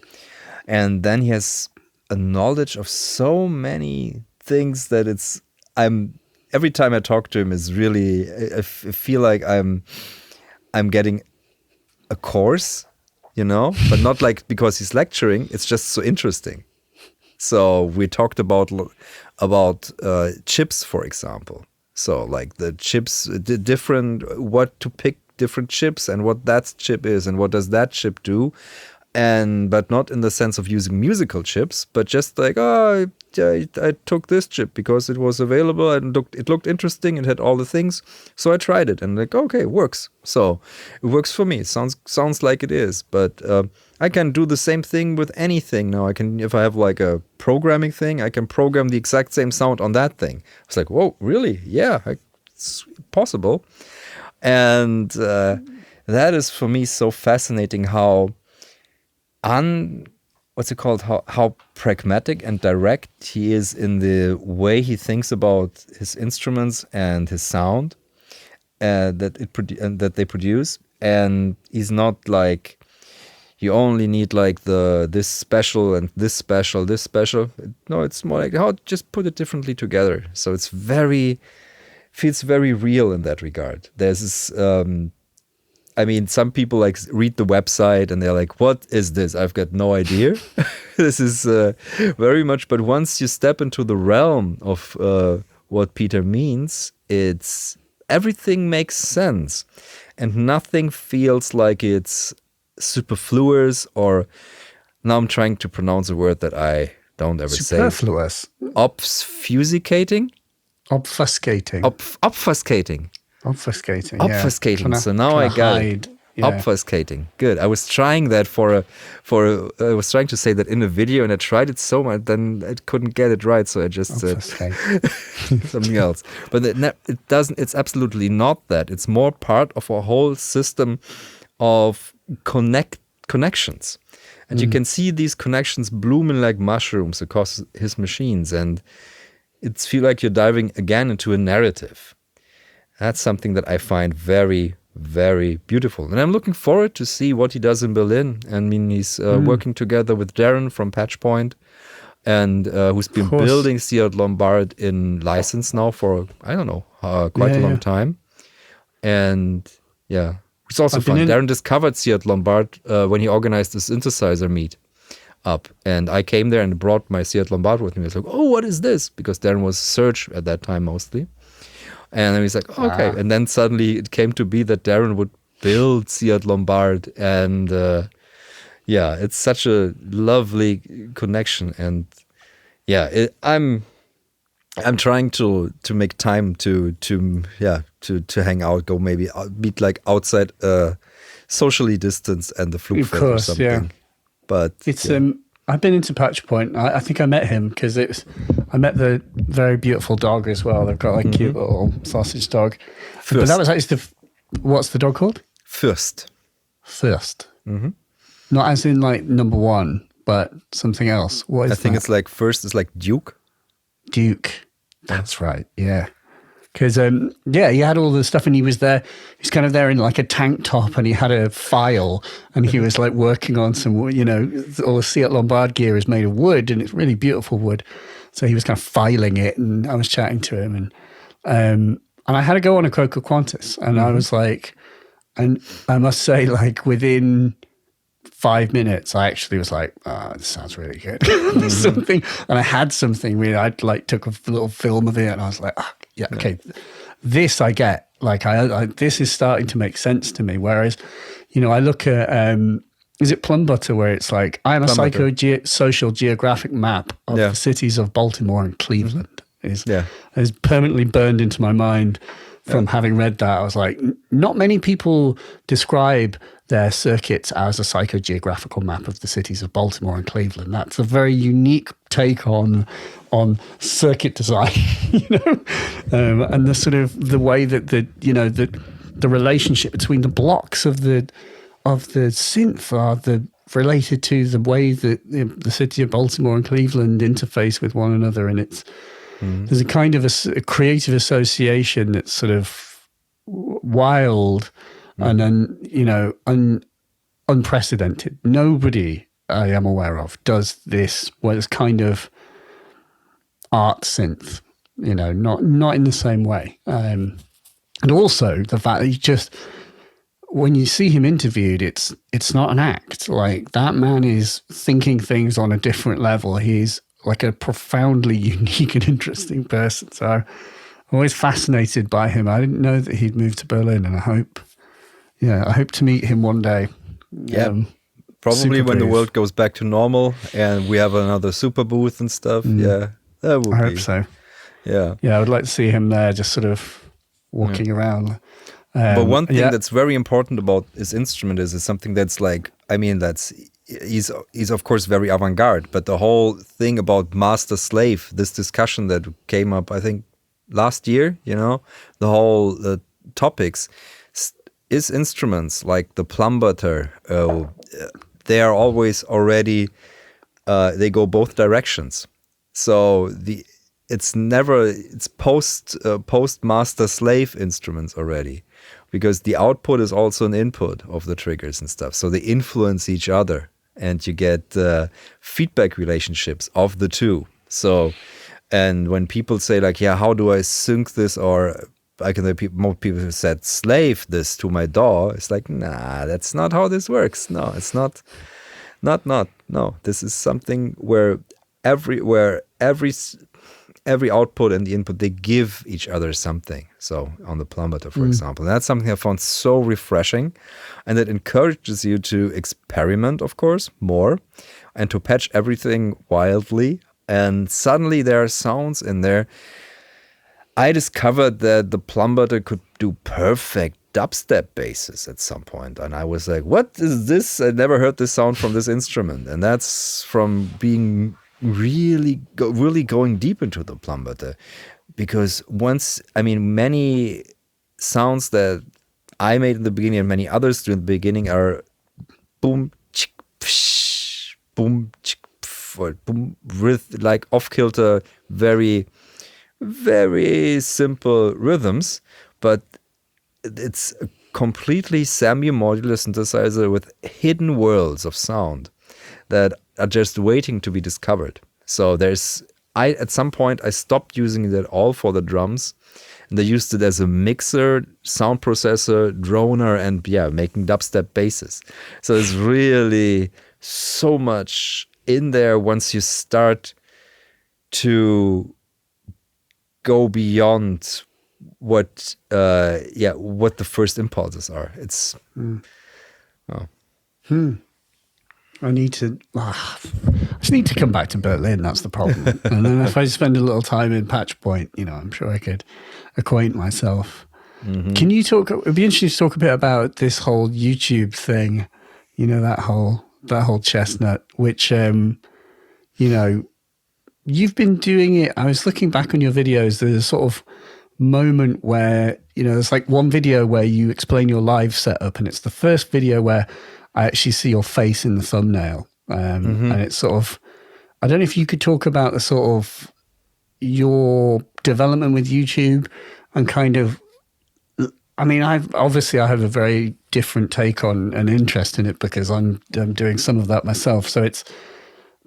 Speaker 2: And then he has a knowledge of so many things that every time I talk to him is really, I feel like I'm getting a course, you know, but not like because he's lecturing. It's just so interesting. So we talked about chips, for example. So like the chips, what to pick different chips and what that chip is and what does that chip do. But not in the sense of using musical chips, but just like, I took this chip because it was available and it looked interesting and had all the things. So I tried it and like, okay, it works. So it works for me. It sounds like it is. But I can do the same thing with anything now. If I have like a programming thing, I can program the exact same sound on that thing. It's like, whoa, really? Yeah, it's possible. And that is for me so fascinating how how pragmatic and direct he is in the way he thinks about his instruments and his sound that they produce. And he's not like, you only need like this special and this special. No, it's more like how just put it differently together. So it's feels very real in that regard. There's this some people like read the website and they're like, what is this? I've got no idea. This is very much, but once you step into the realm of what Peter means, everything makes sense and nothing feels like it's superfluous or, now I'm trying to pronounce a word that I don't ever say.
Speaker 1: Superfluous.
Speaker 2: Obfuscating. Obfuscating. So now I got it. Yeah. Obfuscating. Good. I was trying that I was trying to say that in a video and I tried it so much, then I couldn't get it right. So I just said something else. But it doesn't, it's absolutely not that. It's more part of a whole system of connections. And you can see these connections blooming like mushrooms across his machines. And it feels like you're diving again into a narrative. That's something that I find very, very beautiful. And I'm looking forward to see what he does in Berlin. I mean, he's working together with Darren from Patchpoint, and who's been building Seat Lombard in license now for, I don't know, quite a long time. And yeah, it's also fun. Darren discovered Seat Lombard when he organized the synthesizer meet up. And I came there and brought my Seat Lombard with me. I was like, oh, what is this? Because Darren was Search at that time mostly. And then he's like, oh, okay. And then suddenly it came to be that Darren would build Seat Lombard. And it's such a lovely connection. And yeah, I'm trying to make time to hang out, go maybe meet like outside socially distanced and the Flugfeld or something. Yeah. But it's
Speaker 1: I've been into Patchpoint. I think I met him because I met the very beautiful dog as well. They've got like a cute little sausage dog. Fürst. But that was actually what's the dog called?
Speaker 2: Fürst.
Speaker 1: Mm-hmm. Not as in like number one, but something else. What is
Speaker 2: I think it's like Fürst is like Duke.
Speaker 1: Duke. That's right. Yeah. Because, he had all the stuff and he was there. He's kind of there in like a tank top and he had a file and he was like working on some, all the Seat Lombard gear is made of wood and it's really beautiful wood. So he was kind of filing it and I was chatting to him and I had to go on a Croco Quantus and I was like, and I must say like within 5 minutes, I actually was like, this sounds really good. Something, and I had something where I like took a little film of it and I was like, okay, this I get. Like, I this is starting to make sense to me. Whereas, I look at, is it Plum Butter where it's like, I'm a social geographic map of the cities of Baltimore and Cleveland. Is permanently burned into my mind from having read that. I was like, not many people describe their circuits as a psychogeographical map of the cities of Baltimore and Cleveland. That's a very unique take on circuit design, and the sort of the way that the relationship between the blocks of the synth are related to the way that the city of Baltimore and Cleveland interface with one another, and it's there's a kind of a creative association that's sort of wild. And then, unprecedented. Nobody I am aware of does this, it's kind of art synth, not in the same way. And also the fact that when you see him interviewed, it's not an act. Like, that man is thinking things on a different level. He's like a profoundly unique and interesting person. So I'm always fascinated by him. I didn't know that he'd moved to Berlin, and I hope to meet him one day.
Speaker 2: Yeah, probably when the world goes back to normal and we have another super booth and stuff. Yeah, that would be.
Speaker 1: I hope so. Yeah, I would like to see him there, just sort of walking around.
Speaker 2: But one thing that's very important about his instrument is something that's like, he's of course very avant-garde, but the whole thing about master-slave, this discussion that came up, I think, last year, the whole topics. His instruments, like the Plum Butter, they are always already, they go both directions. So it's post master slave instruments already, because the output is also an input of the triggers and stuff. So they influence each other, and you get feedback relationships of the two. So, and when people say like, how do I sync this, or more people have said slave this to my DAW. It's like, nah, that's not how this works. No, it's not. No, this is something where every output and the input, they give each other something. So on the Plum Butter, for example, and that's something I found so refreshing, and it encourages you to experiment, of course, more, and to patch everything wildly. And suddenly there are sounds in there. I discovered that the Plum Butter could do perfect dubstep basses at some point. And I was like, what is this? I never heard this sound from this instrument. And that's from being really going deep into the Plum Butter. Because many sounds that I made in the beginning and many others do in the beginning are boom, chick, psh, boom, or boom, with like off-kilter, very, very simple rhythms, but it's a completely semi-modular synthesizer with hidden worlds of sound that are just waiting to be discovered. So at some point I stopped using it at all for the drums, and I used it as a mixer, sound processor, droner, and making dubstep basses. So there's really so much in there once you start to go beyond what the first impulses are. It's
Speaker 1: I just need to come back to Berlin. That's the problem. And then if I spend a little time in Patch Point, I'm sure I could acquaint myself. Mm-hmm. Can you talk? It'd be interesting to talk a bit about this whole YouTube thing. That whole chestnut, which you've been doing it. I was looking back on your videos. There's a sort of moment where there's like one video where you explain your live setup, and it's the first video where I actually see your face in the thumbnail. And it's sort of, I don't know if you could talk about the sort of your development with YouTube and kind of, I mean, I have a very different take on an interest in it because I'm doing some of that myself. So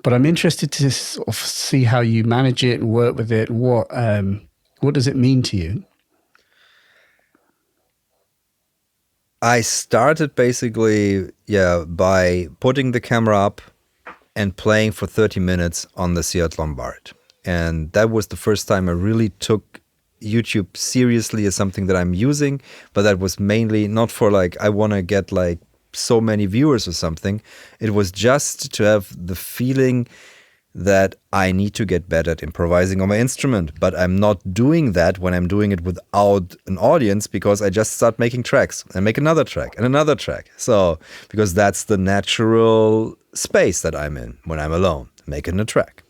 Speaker 1: but I'm interested to sort of see how you manage it and work with it. And what does it mean to you?
Speaker 2: I started basically, by putting the camera up and playing for 30 minutes on the Seat Lombard. And that was the first time I really took YouTube seriously as something that I'm using, but that was mainly not for I want to get so many viewers or something. It was just to have the feeling that I need to get better at improvising on my instrument, but I'm not doing that when I'm doing it without an audience, because I just start making tracks and make another track and another track. So, because that's the natural space that I'm in when I'm alone, making a track.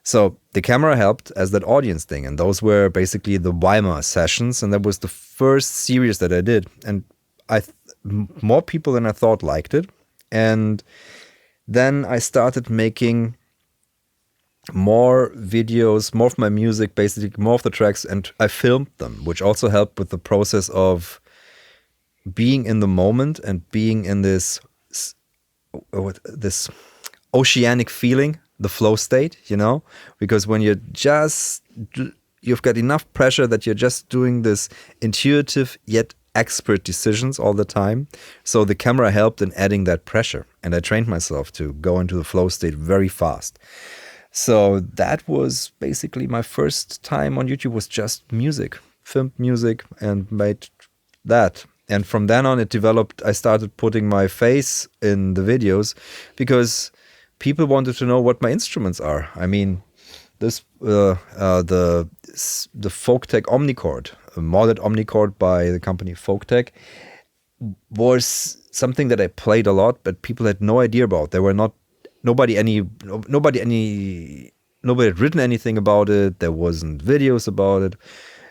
Speaker 2: So the camera helped as that audience thing, and those were basically the Weimar sessions, and that was the first series that I did, and more people than I thought liked it. And then I started making more videos, more of my music, basically more of the tracks, and I filmed them, which also helped with the process of being in the moment and being in this oceanic feeling, the flow state, because when you've got enough pressure that you're just doing this intuitive yet expert decisions all the time. So the camera helped in adding that pressure, and I trained myself to go into the flow state very fast. So that was basically my first time on YouTube, was just music, filmed music and made that. And from then on it developed, I started putting my face in the videos because people wanted to know what my instruments are. I mean, this the Folktech Omnichord, a modded Omnichord by the company Folktech, was something that I played a lot, but people had no idea about. There were nobody had written anything about it. There wasn't videos about it,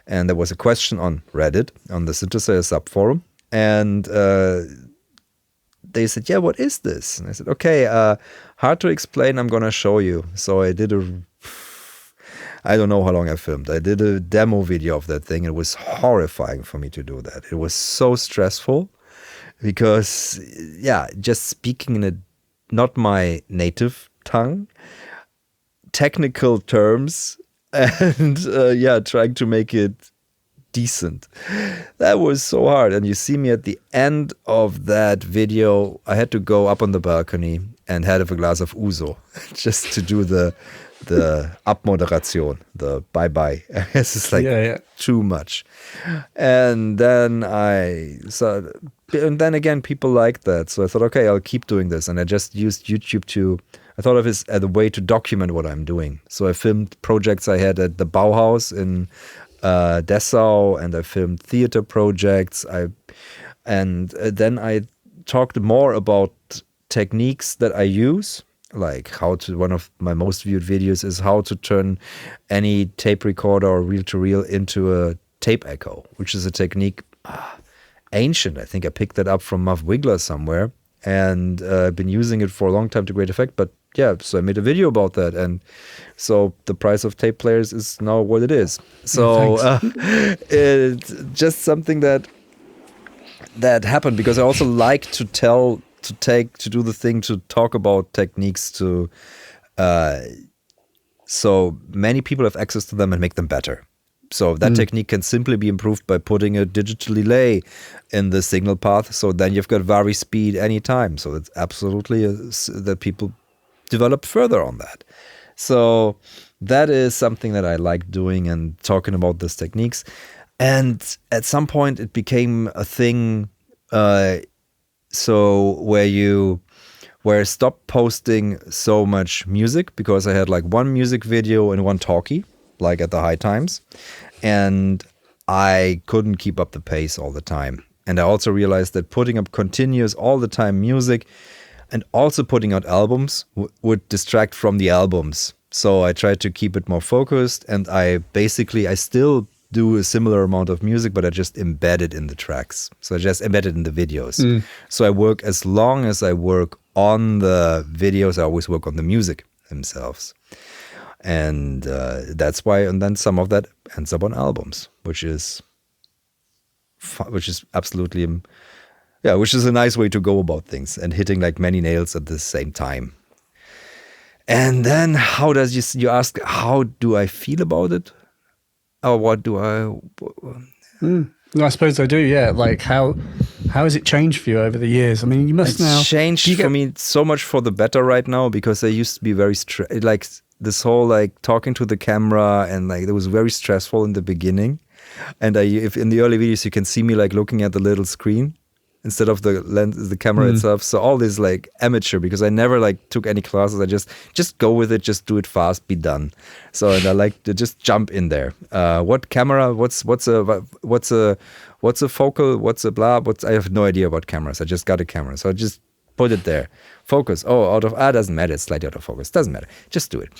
Speaker 2: and there was a question on Reddit on the Synesthesia subforum, and they said, "Yeah, what is this?" And I said, "Okay, hard to explain. I'm gonna show you." So I did I don't know how long I filmed. I did a demo video of that thing. It was horrifying for me to do that. It was so stressful because, just speaking in not my native tongue, technical terms, and trying to make it decent. That was so hard. And you see me at the end of that video, I had to go up on the balcony and have a glass of Ouzo just to do the Abmoderation, the bye-bye. It's too much. And then again, people liked that. So I thought, okay, I'll keep doing this. And I just used YouTube I thought of it as a way to document what I'm doing. So I filmed projects I had at the Bauhaus in Dessau, and I filmed theater projects. Then I talked more about techniques that I use, like one of my most viewed videos is how to turn any tape recorder or reel-to-reel into a tape echo, which is a technique ancient. I think I picked that up from Muff Wiggler somewhere. and I've been using it for a long time to great effect. But yeah, so I made a video about that, and so the price of tape players is now what it is. So it's just something that happened because I also like to do the thing to talk about techniques to so many people have access to them and make them better. So that technique can simply be improved by putting a digital delay in the signal path. So then you've got vari speed anytime. So it's absolutely that people develop further on that. So that is something that I like doing and talking about these techniques. And at some point it became a thing so where I stopped posting so much music because I had like one music video and one talkie, like at the high times. And I couldn't keep up the pace all the time. And I also realized that putting up continuous all the time music and also putting out albums would distract from the albums. So I tried to keep it more focused, and I still do a similar amount of music, but I just embed it in the tracks. So I just embed it in the videos. So I work, as long as I work on the videos, I always work on the music themselves. And that's why, and then some of that ends up on albums, which is absolutely, which is a nice way to go about things and hitting like many nails at the same time. And then how does you ask, how do I feel about it? Or what do I...
Speaker 1: I suppose I do, yeah. Like how has it changed for you over the years? I mean, you must now...
Speaker 2: It's changed for me so much for the better right now, because I used to be very... like this whole like talking to the camera, and like it was very stressful in the beginning. And if in the early videos you can see me like looking at the little screen instead of the camera itself. So all this like amateur, because I never like took any classes. I just go with it, just do it fast, be done. So, and I like to just jump in there. What camera? What's a focal? What's a blah? I have no idea about cameras. I just got a camera, so I just put it there. Focus. Doesn't matter. It's slightly out of focus. Doesn't matter. Just do it.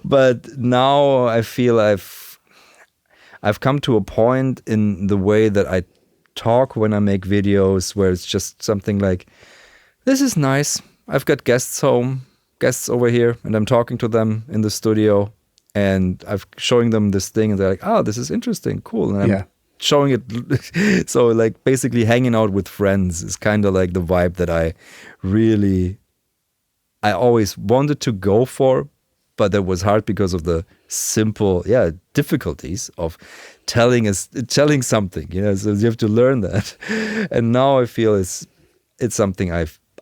Speaker 2: But now I feel I've come to a point in the way that I talk when I make videos where it's just something like, this is nice. I've got guests over here, and I'm talking to them in the studio, and I'm showing them this thing, and they're like, oh, this is interesting, cool. And I'm showing it. So like basically hanging out with friends is kind of like the vibe that I always wanted to go for, but that was hard because of the simple, difficulties of telling something, so you have to learn that. And now I feel it's something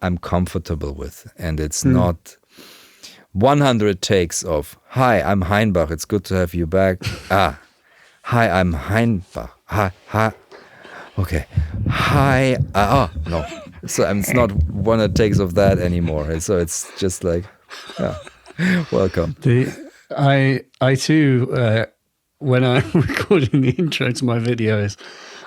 Speaker 2: I'm comfortable with, and it's not 100 takes of, hi, I'm Hainbach, it's good to have you back. Hi, I'm Hainbach. Hi. Okay. Hi. No. So it's not 100 takes of that anymore. And so it's just like, welcome.
Speaker 1: I too, when I'm recording the intro to my videos,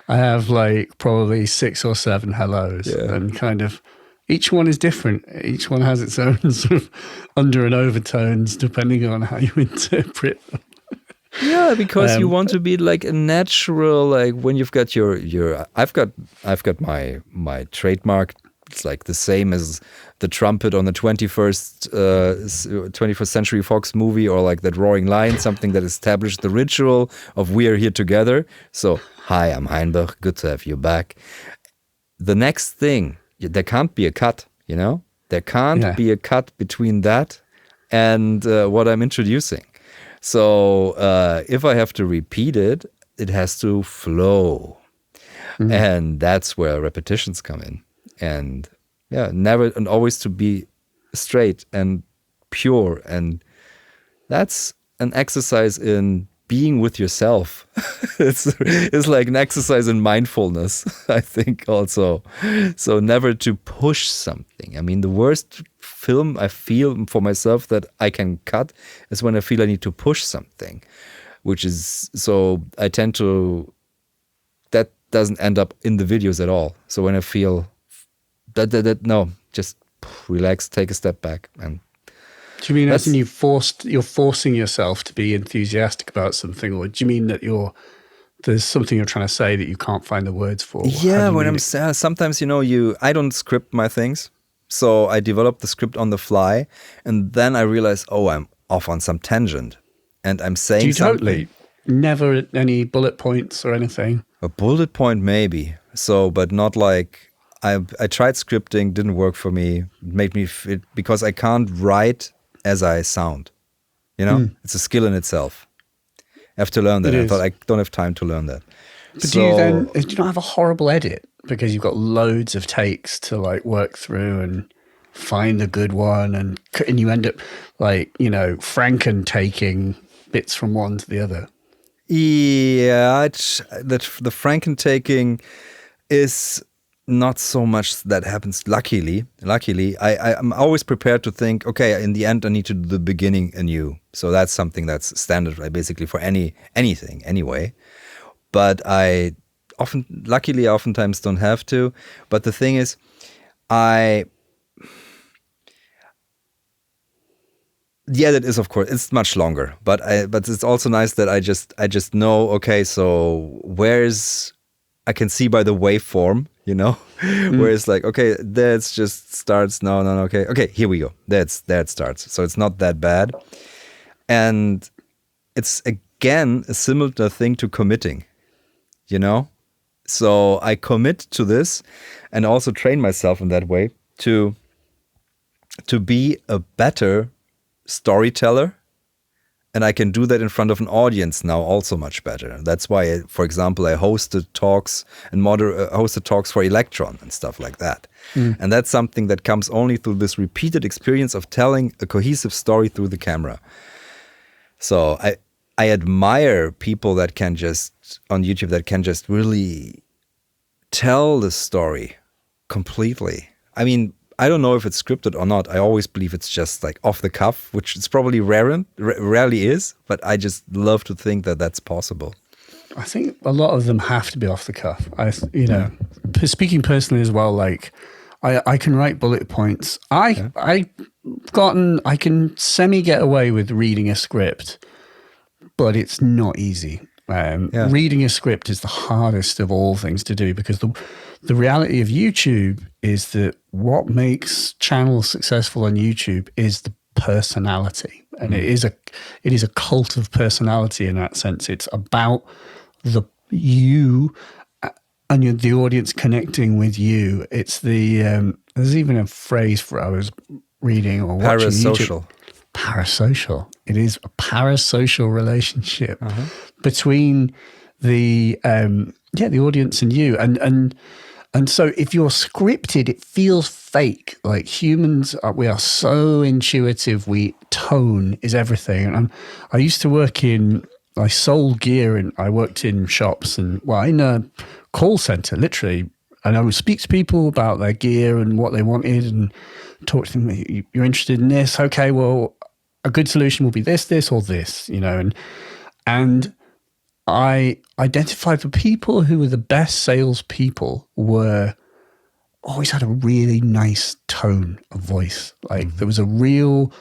Speaker 1: I have like probably 6 or 7 hellos, and kind of each one is different. Each one has its own sort of under and overtones depending on how you interpret them.
Speaker 2: Yeah, because you want to be like a natural, like when you've got your I've got my trademark. It's like the same as the trumpet on the 21st Century Fox movie, or like that roaring lion, something that established the ritual of we are here together. So, hi, I'm Hainbach, good to have you back. The next thing, there can't be a cut, There can't be a cut between that and what I'm introducing. So if I have to repeat it, it has to flow. And that's where repetitions come in. And never and always to be straight and pure. And that's an exercise in being with yourself. It's like an exercise in mindfulness, I think, also. So never to push something. I mean, the worst film I feel for myself that I can cut is when I feel I need to push something, which is, so I tend to, that doesn't end up in the videos at all. So when I feel no, just relax, take a step back. And
Speaker 1: do you mean as in you're forcing yourself to be enthusiastic about something, or do you mean that you're there's something you're trying to say that you can't find the words for.
Speaker 2: Yeah, when I'm sometimes, I don't script my things. So I develop the script on the fly, and then I realize, oh, I'm off on some tangent, and I'm saying
Speaker 1: Do you
Speaker 2: something.
Speaker 1: Totally? Never any bullet points or anything?
Speaker 2: A bullet point maybe. So, but not like I tried scripting, didn't work for me. It made me because I can't write as I sound. It's a skill in itself. I have to learn that. I thought I don't have time to learn that.
Speaker 1: But do you not have a horrible edit because you've got loads of takes to like work through and find the good one, and you end up like Franken taking bits from one to the other?
Speaker 2: Yeah, the Franken taking is not so much that happens. Luckily, I'm always prepared to think, okay, in the end, I need to do the beginning anew. So that's something that's standard, right? Basically for anything anyway. But I oftentimes don't have to. But the thing is, yeah, that is, of course, it's much longer, but it's also nice that I just know, okay, so I can see by the waveform, where it's like, okay, that just starts, no, okay, here we go, there it starts. So it's not that bad. And it's, again, a similar thing to committing, So I commit to this and also train myself in that way to be a better storyteller, and I can do that in front of an audience now also much better. That's why, for example, I hosted talks and hosted talks for Electron and stuff like that. And that's something that comes only through this repeated experience of telling a cohesive story through the camera. So I admire people that can just, on YouTube, that can just really tell the story completely. I mean, I don't know if it's scripted or not. I always believe it's just like off the cuff, which it's probably rarely is, but I just love to think that that's possible.
Speaker 1: I think a lot of them have to be off the cuff. Speaking personally as well, like I can write bullet points. I can semi get away with reading a script, but it's not easy. Reading a script is the hardest of all things to do, because the reality of YouTube is that what makes channels successful on YouTube is the personality, and it is a cult of personality in that sense. It's about you and the audience connecting with you. It's there's even a phrase for I was reading or watching
Speaker 2: parasocial.
Speaker 1: Parasocial. It is a parasocial relationship between the audience and you, and so if you're scripted, it feels fake. Like humans, we are so intuitive. Tone is everything. And I used to I sold gear, and I worked in shops and in a call center, literally. And I would speak to people about their gear and what they wanted, and talk to them. You're interested in this? Okay, well, a good solution will be this, or this, and I identified the people who were the best salespeople always had a really nice tone of voice. Like there was a real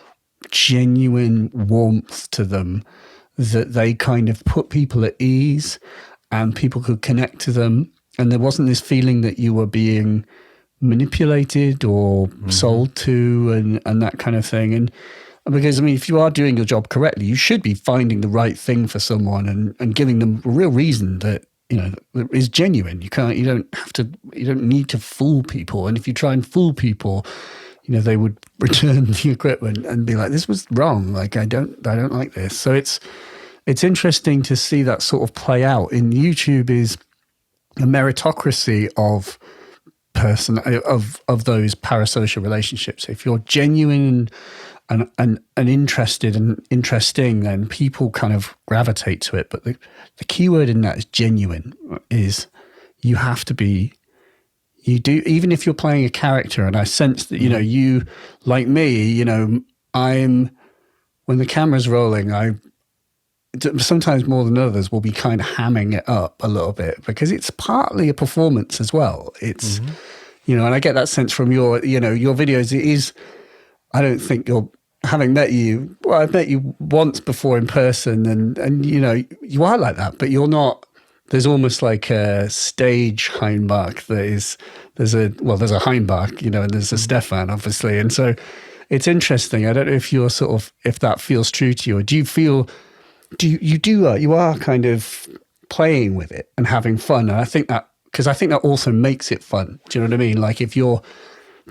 Speaker 1: genuine warmth to them that they kind of put people at ease, and people could connect to them. And there wasn't this feeling that you were being manipulated or sold to and that kind of thing. And because, if you are doing your job correctly, you should be finding the right thing for someone and giving them a real reason that, that is genuine. You don't need to fool people. And if you try and fool people, they would return the equipment and be like, this was wrong. Like, I don't like this. So it's interesting to see that sort of play out. In YouTube is a meritocracy of those parasocial relationships. If you're genuine and interested and interesting, then people kind of gravitate to it. But the key word in that is genuine. Is you have to be. You do, even if you're playing a character, and I sense that you, like me, when the camera's rolling, I sometimes more than others will be kind of hamming it up a little bit, because it's partly a performance as well. It's and I get that sense from your videos. It is. I don't think having met you, well, I've met you once before in person, and you are like that, but you're not there's almost like a stage Hainbach there's a Hainbach, and there's a Stefan, obviously. And so it's interesting. I don't know if you're if that feels true to you, or do you feel, you are kind of playing with it and having fun. And I think that also makes it fun. Do you know what I mean? Like there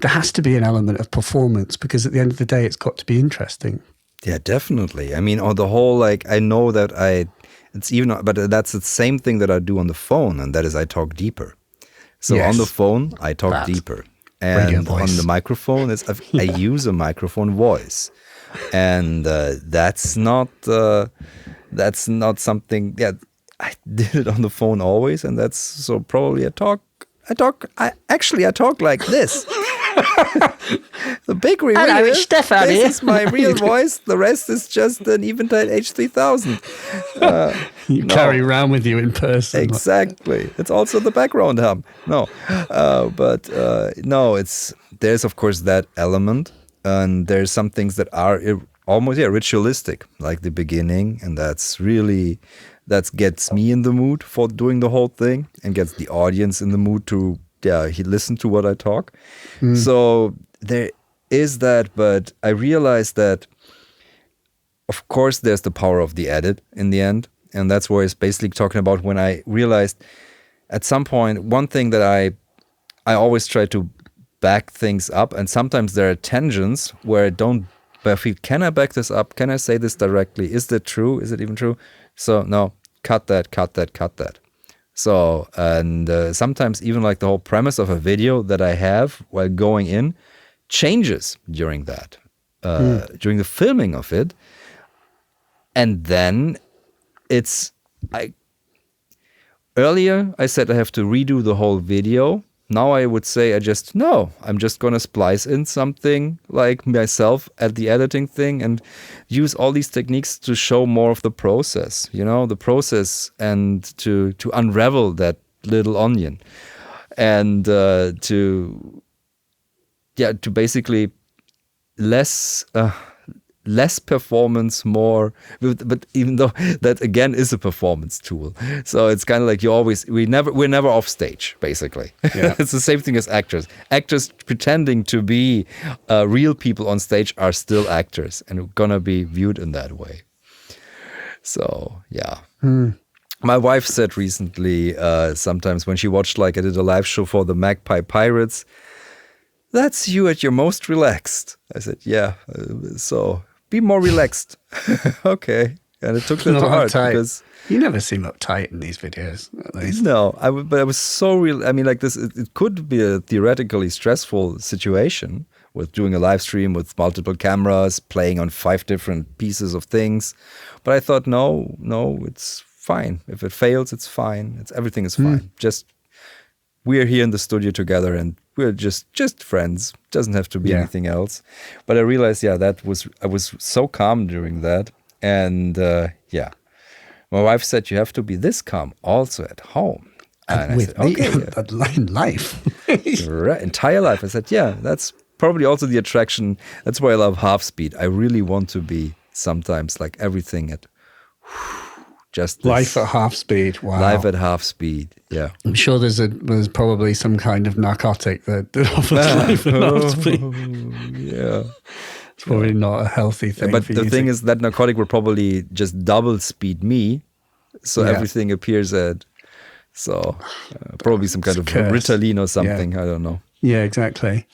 Speaker 1: has to be an element of performance, because at the end of the day, it's got to be interesting.
Speaker 2: Yeah, definitely. I mean, on the whole, like, I know that but that's the same thing that I do on the phone, and that is I talk deeper. So on the phone, I talk deeper. And on the microphone, I use a microphone voice. And that's not something, I did it on the phone always, and that's so probably I talk like this. The big reveal is this is my real voice. The rest is just an Eventide H3000.
Speaker 1: You carry around with you in person.
Speaker 2: Exactly. It's also the background hum. No, there's of course that element, and there's some things that are almost ritualistic, like the beginning, and that gets me in the mood for doing the whole thing, and gets the audience in the mood to listen to what I talk. So there is that, but I realized that, of course, there's the power of the edit in the end, and that's what it's basically talking about. When I realized at some point, one thing that I always try to back things up, and sometimes there are tangents where I don't. But I feel, can I back this up? Can I say this directly? Is that true? Is it even true? So no, cut that. So, and sometimes even like the whole premise of a video that I have while going in changes during that, during the filming of it. And then earlier I said I have to redo the whole video. Now I would say I'm just going to splice in something like myself at the editing thing and use all these techniques to show more of the process, the process, and to unravel that little onion, and to basically less performance, more, but even though that again is a performance tool, so it's kind of like we're never off stage, basically. It's the same thing as actors pretending to be real people on stage are still actors, and we're gonna be viewed in that way. So my wife said recently, sometimes when she watched, like, I did a live show for the Magpie Pirates, that's you at your most relaxed. I said, so be more relaxed. Okay. And it took that to heart, because
Speaker 1: you never seem uptight in these videos, at least.
Speaker 2: No, but I was so real. I mean, like this, it could be a theoretically stressful situation with doing a live stream with multiple cameras, playing on 5 different pieces of things. But I thought, no, it's fine. If it fails, it's fine. Everything is fine. Just we're here in the studio together, and we're just friends. Doesn't have to be anything else. But I realized, I was so calm during that. And my wife said, you have to be this calm also at home.
Speaker 1: And with I said, okay, life.
Speaker 2: Entire life. I said, that's probably also the attraction. That's why I love half speed. I really want to be sometimes like everything at just this.
Speaker 1: Life at half speed. Wow.
Speaker 2: Life at half speed. Yeah.
Speaker 1: I'm sure there's probably some kind of narcotic that offers life at half speed.
Speaker 2: Yeah.
Speaker 1: It's probably not a healthy thing.
Speaker 2: But the thing is that narcotic will probably just double speed me. So everything appears at, probably some kind of Ritalin or something. Yeah. I don't know.
Speaker 1: Yeah, exactly.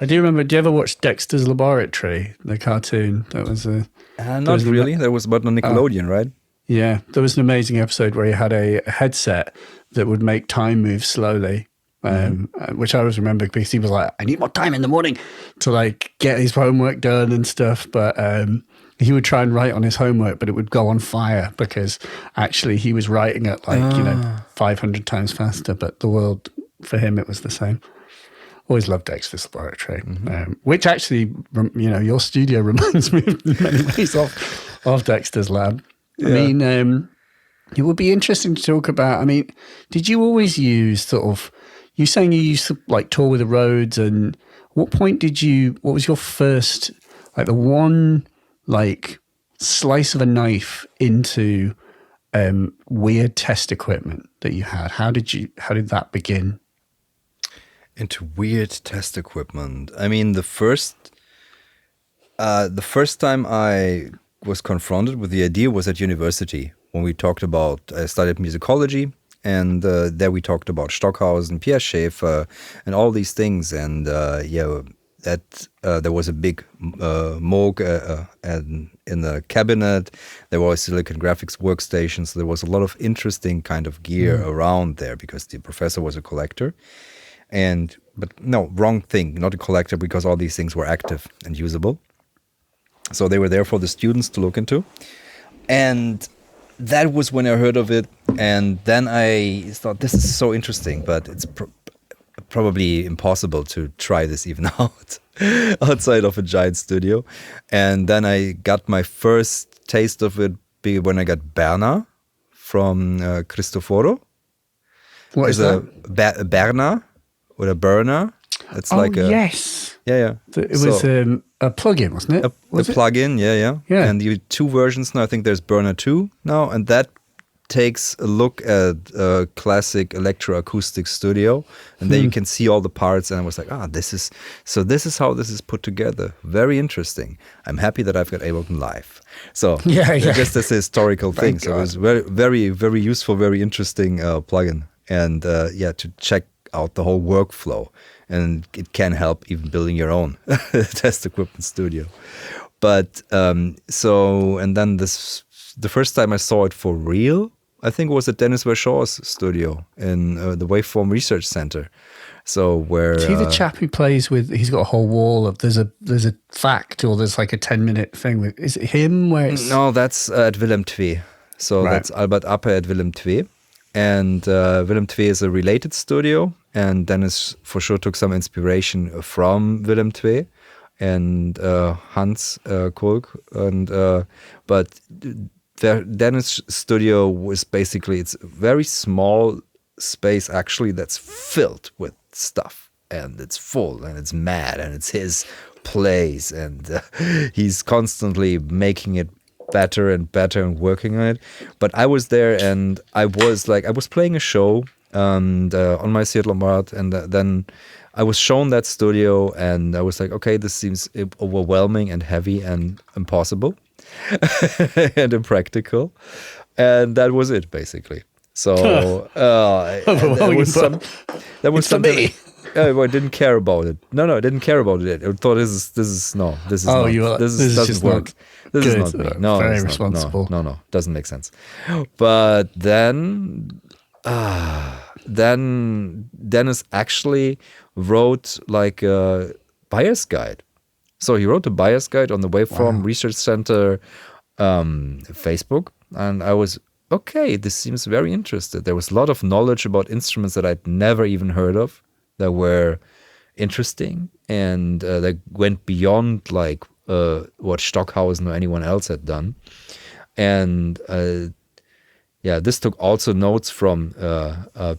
Speaker 1: I do remember, do you ever watch Dexter's Laboratory, the cartoon? That was
Speaker 2: not really. That was about Nickelodeon, right?
Speaker 1: Yeah, there was an amazing episode where he had a headset that would make time move slowly, which I always remember because he was like, I need more time in the morning to like get his homework done and stuff. But he would try and write on his homework, but it would go on fire because actually he was writing at 500 times faster. But the world, for him, it was the same. Always loved Dexter's Laboratory, which actually, your studio reminds me in many ways of Dexter's Lab. Yeah. I mean, it would be interesting to talk about. I mean, did you always use you're saying you used to like tour with the Rhodes, and what point what was your first, like the one like slice of a knife into weird test equipment that you had. How did that begin?
Speaker 2: Into weird test equipment. I mean, the first time I was confronted with the idea was at university when we talked about, I studied musicology, and there we talked about Stockhausen, Pierre Schaeffer, and all these things. And there was a big Moog in the cabinet. There was Silicon Graphics workstations. So there was a lot of interesting kind of gear around there because the professor was a collector. But no, wrong thing, not a collector, because all these things were active and usable. So they were there for the students to look into. And that was when I heard of it. And then I thought, this is so interesting, but it's probably impossible to try this even out outside of a giant studio. And then I got my first taste of it when I got Berna from Cristoforo.
Speaker 1: What is that?
Speaker 2: Berna. With a burner. It's
Speaker 1: yes.
Speaker 2: Yeah.
Speaker 1: It was a plugin, wasn't it?
Speaker 2: A plugin, yeah. And you two versions now. I think there's Burner 2 now, and that takes a look at a classic electroacoustic studio, and there you can see all the parts. And I was like, this is how this is put together. Very interesting. I'm happy that I've got Ableton Live. So just as a historical thing. So it was very, very, very useful, very interesting plugin, and to check out the whole workflow, and it can help even building your own test equipment studio. But and then the first time I saw it for real, I think it was at Dennis Verschaw's studio in the Waveform Research Center. So where
Speaker 1: is he the chap who plays with? He's got a whole wall of there's a fact, or there's like a 10-minute thing with. Is it him? Where it's
Speaker 2: no, that's at Willem II. So that's Albert Appe at Willem II. And Willem II is a related studio, and Dennis for sure took some inspiration from Willem II and Hans Kulk. But Dennis' studio was basically, it's a very small space actually that's filled with stuff, and it's full, and it's mad, and it's his place, and he's constantly making it better and better and working on it. But I was there, and I was playing a show and on my Seattle Lombard, and then I was shown that studio, and I was like, okay, this seems overwhelming and heavy and impossible and impractical, and that was it basically. So that was something. I didn't care about it. No, I didn't care about it. I thought this doesn't work. This is not me. No,
Speaker 1: very responsible.
Speaker 2: No, doesn't make sense. But then Dennis actually wrote like a buyer's guide. So he wrote a buyer's guide on the Waveform Research Center Facebook, and I was okay. This seems very interesting. There was a lot of knowledge about instruments that I'd never even heard of, that were interesting, and that went beyond like what Stockhausen or anyone else had done. And this took also notes from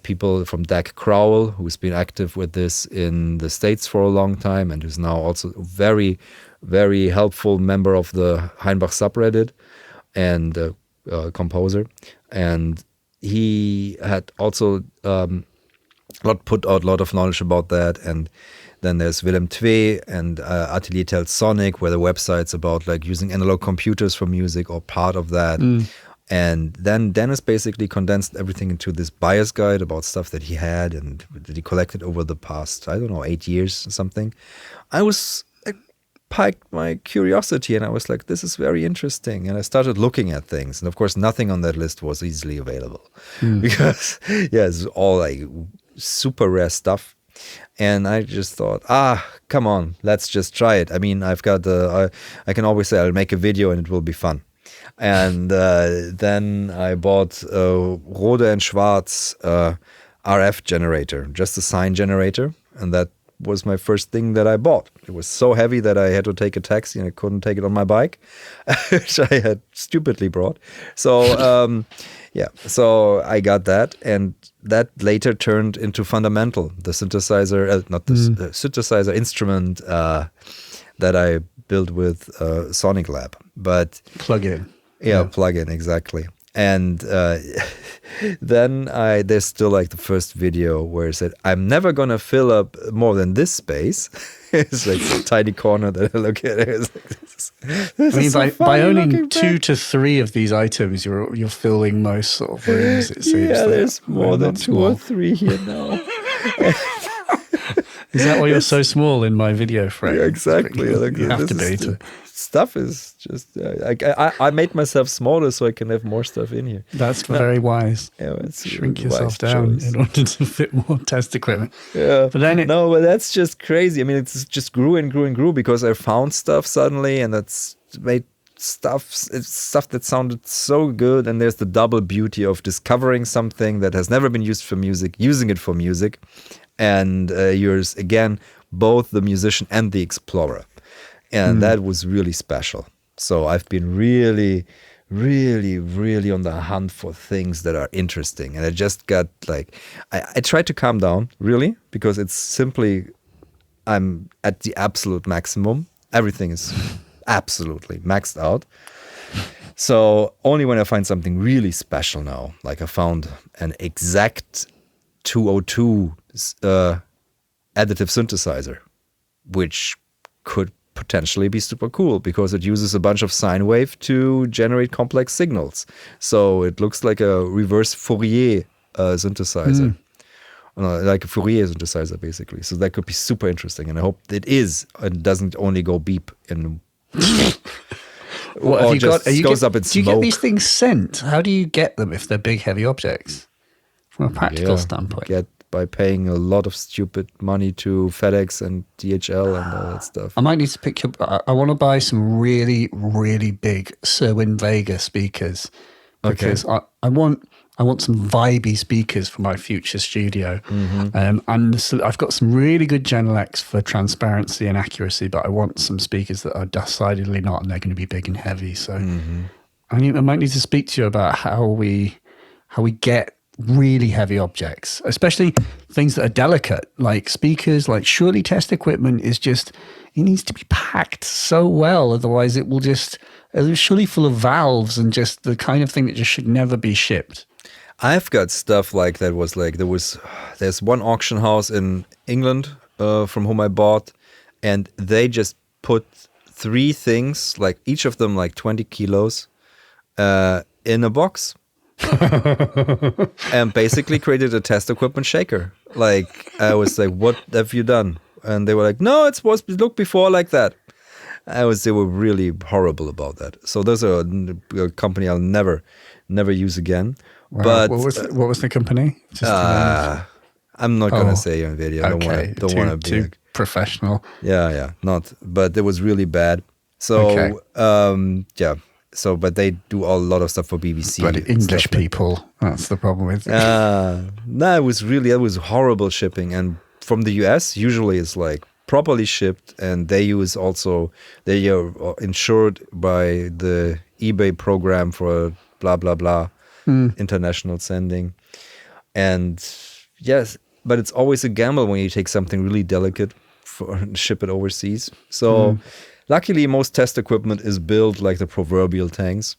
Speaker 2: people from Dak Crowell, who's been active with this in the States for a long time, and who's now also a very, very helpful member of the Hainbach subreddit and composer. And he had also put out a lot of knowledge about that. And then there's Willem II and Atelier Telsonic, where the website's about like using analog computers for music, or part of that. And then Dennis basically condensed everything into this buyer's guide about stuff that he had and that he collected over the past, 8 years or something. I piqued my curiosity, and I was like, this is very interesting. And I started looking at things. And of course, nothing on that list was easily available because, it's all like super rare stuff. And I just thought, come on, let's just try it. I mean, I've got I can always say I'll make a video and it will be fun. And then I bought Rode and Schwarz RF generator, just a sine generator. And that was my first thing that I bought. It was so heavy that I had to take a taxi, and I couldn't take it on my bike, which I had stupidly brought. So, so I got that, and that later turned into Fundamental, the synthesizer, synthesizer instrument that I built with Sonic Lab. But
Speaker 1: plug-in.
Speaker 2: Yeah, plug-in, exactly. And then there's still like the first video where it said, I'm never going to fill up more than this space. It's like a tiny corner that I look at. It's like, this
Speaker 1: I mean,
Speaker 2: is so
Speaker 1: by
Speaker 2: funny
Speaker 1: owning
Speaker 2: looking
Speaker 1: 2
Speaker 2: back.
Speaker 1: to 3 of these items, you're filling most sort of rooms. It seems.
Speaker 2: Yeah,
Speaker 1: like.
Speaker 2: there's more than
Speaker 1: Not
Speaker 2: 2 or
Speaker 1: small.
Speaker 2: 3 here now.
Speaker 1: Is that why you're so small in my video frame?
Speaker 2: Yeah, exactly. Like,
Speaker 1: You have to be.
Speaker 2: Stuff is just. I made myself smaller so I can have more stuff in here.
Speaker 1: That's very wise.
Speaker 2: Yeah, it's
Speaker 1: Shrink
Speaker 2: a
Speaker 1: yourself
Speaker 2: wise
Speaker 1: down
Speaker 2: choice.
Speaker 1: in order to fit more test equipment.
Speaker 2: Yeah,
Speaker 1: But then
Speaker 2: but that's just crazy. I mean, it's just grew and grew and grew because I found stuff suddenly, and that's made it's stuff that sounded so good. And there's the double beauty of discovering something that has never been used for music, using it for music, and you're again both the musician and the explorer, and that was really special. So I've been really, really, really on the hunt for things that are interesting. And I just got like, I tried to calm down, really, because it's simply, I'm at the absolute maximum. Everything is absolutely maxed out. So only when I find something really special now, like I found an exact 202 additive synthesizer, which could potentially be super cool because it uses a bunch of sine wave to generate complex signals. So it looks like a reverse Fourier synthesizer, like a Fourier synthesizer, basically. So that could be super interesting, and I hope it is. It doesn't only go beep and
Speaker 1: what have you got?
Speaker 2: goes up in
Speaker 1: do you
Speaker 2: smoke.
Speaker 1: get these things sent? How do you get them if they're big, heavy objects? From a practical standpoint.
Speaker 2: Get by paying a lot of stupid money to FedEx and DHL and all that stuff.
Speaker 1: I might need to pick up. I want to buy some really, really big Serwin Vega speakers because I want some vibey speakers for my future studio. And so I've got some really good Genelecs for transparency and accuracy, but I want some speakers that are decidedly not, and they're going to be big and heavy. So I might need to speak to you about how we get really heavy objects, especially things that are delicate, like speakers. Like surely test equipment is just, it needs to be packed so well, otherwise it will just, it's surely full of valves and just the kind of thing that just should never be shipped.
Speaker 2: I've got stuff like that. There's one auction house in England from whom I bought, and they just put 3 things, like each of them like 20 kilos, in a box. And basically created a test equipment shaker. Like I was like, what have you done? And they were like, no, it's supposed to look before like that. They were really horrible about that. So those are a company I'll never use again.
Speaker 1: Wow.
Speaker 2: But
Speaker 1: what was the company? Just
Speaker 2: I'm not gonna say on video. I don't want to be
Speaker 1: too
Speaker 2: like,
Speaker 1: professional.
Speaker 2: Yeah, not. But it was really bad. So yeah. So, but they do a lot of stuff for BBC.
Speaker 1: But English people, that's the problem with it.
Speaker 2: No, it was horrible shipping. And from the US, usually it's like properly shipped, and they are insured by the eBay program for blah, blah, blah, international sending. And yes, but it's always a gamble when you take something really delicate and ship it overseas. So luckily, most test equipment is built like the proverbial tanks,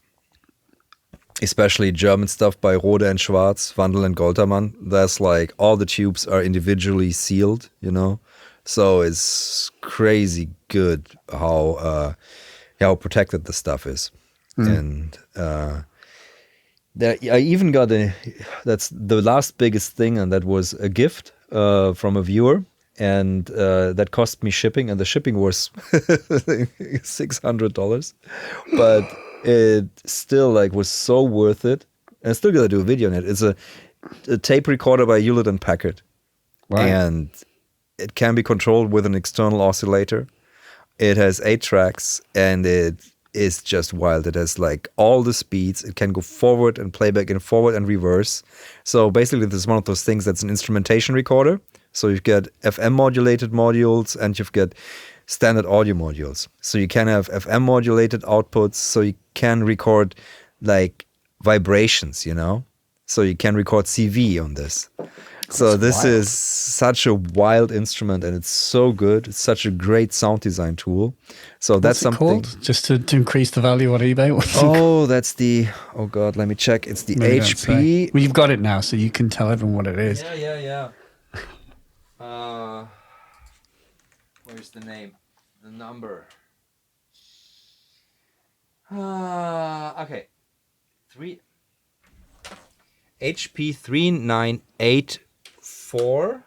Speaker 2: especially German stuff by Rode and Schwarz, Wandel and Goltermann. That's like all the tubes are individually sealed, So it's crazy good how protected the stuff is. And I even got that's the last biggest thing, and that was a gift from a viewer. And that cost me shipping, and the shipping was $600, but it still was so worth it. And I still got to do a video on it. It's a tape recorder by Hewlett and Packard, and it can be controlled with an external oscillator. It has 8 tracks, and it is just wild. It has all the speeds. It can go forward and playback and forward and reverse. So basically, this is one of those things that's an instrumentation recorder. So you've got FM modulated modules, and you've got standard audio modules. So you can have FM modulated outputs, so you can record vibrations, So you can record CV on this. So
Speaker 1: That's
Speaker 2: this
Speaker 1: wild.
Speaker 2: is such a wild instrument, and it's so good. It's such a great sound design tool. So that's
Speaker 1: What's it
Speaker 2: something.
Speaker 1: called? Just to increase the value on eBay? What's it called?
Speaker 2: Oh, that's the. Oh God, let me check. It's the
Speaker 1: Maybe don't say.
Speaker 2: HP.
Speaker 1: Well, you've got it now, so you can tell everyone what it is.
Speaker 2: Yeah. Where's the name? The number. Okay. HP 3984.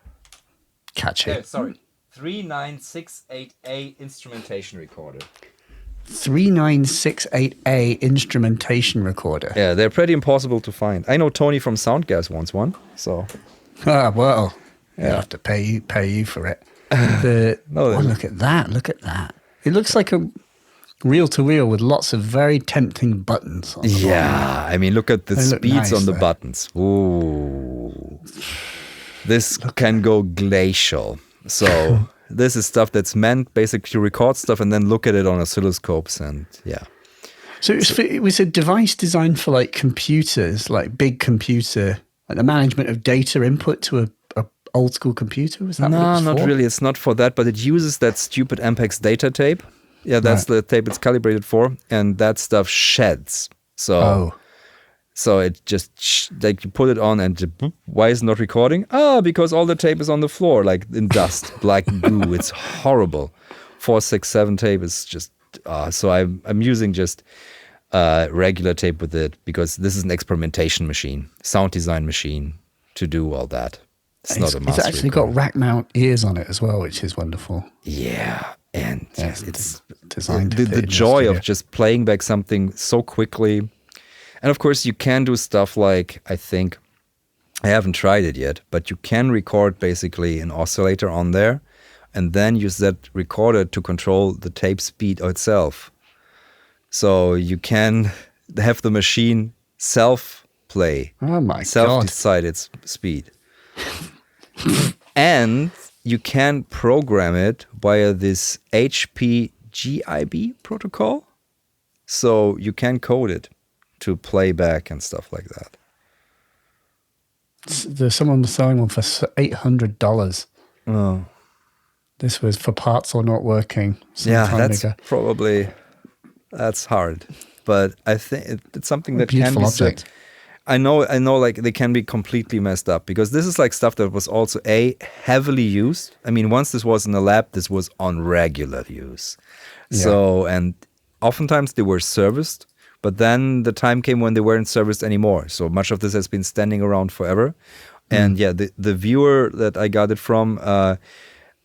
Speaker 1: Catchy.
Speaker 2: Sorry. 3968A instrumentation recorder.
Speaker 1: 3968A instrumentation recorder.
Speaker 2: Yeah, they're pretty impossible to find. I know Tony from Soundgas wants one, so.
Speaker 1: Ah, well,
Speaker 2: Yeah.
Speaker 1: you'll have to pay you for it.
Speaker 2: No,
Speaker 1: Look at that. Look at that. It looks like a reel-to-reel with lots of very tempting buttons. On the bottom.
Speaker 2: Yeah, I mean, look at the
Speaker 1: They look
Speaker 2: speeds
Speaker 1: nice,
Speaker 2: on the
Speaker 1: though.
Speaker 2: buttons. Ooh. This can go glacial. So this is stuff that's meant basically to record stuff and then look at it on oscilloscopes and yeah.
Speaker 1: So it was a device designed for like computers, like big computer, like the management of data input to a old school computer. Was that what it
Speaker 2: No,
Speaker 1: was
Speaker 2: not
Speaker 1: for?
Speaker 2: really. It's not for that, but it uses that stupid MPEG data tape. Yeah, that's the tape it's calibrated for, and that stuff sheds. So, so it just like you put it on and boop, why is it not recording? Because all the tape is on the floor, like in dust, black goo. It's horrible. 467 tape is just. So I'm using just regular tape with it because this is an experimentation machine, sound design machine to do all that. It's not a master.
Speaker 1: It's actually got rack mount ears on it as well, which is wonderful.
Speaker 2: Yeah, and it's
Speaker 1: designed.
Speaker 2: the joy of just playing back something so quickly. And of course, you can do stuff like, I think, I haven't tried it yet, but you can record basically an oscillator on there and then use that recorder to control the tape speed itself. So you can have the machine self-play,
Speaker 1: Oh my God.
Speaker 2: self-decide its speed. And you can program it via this HPGIB protocol. So you can code it to play back and stuff like that.
Speaker 1: There's someone selling one for $800.
Speaker 2: Oh.
Speaker 1: This was for parts or not working. Some
Speaker 2: Yeah,
Speaker 1: time
Speaker 2: that's
Speaker 1: ago.
Speaker 2: that's hard. But I think it's something that can
Speaker 1: Beautiful
Speaker 2: be
Speaker 1: object.
Speaker 2: said. I know like they can be completely messed up because this is like stuff that was also heavily used. I mean, once this was in the lab, this was on regular use.
Speaker 1: Yeah.
Speaker 2: So, and oftentimes they were serviced, but then the time came when they weren't serviced anymore. So much of this has been standing around forever. And yeah, the viewer that I got it from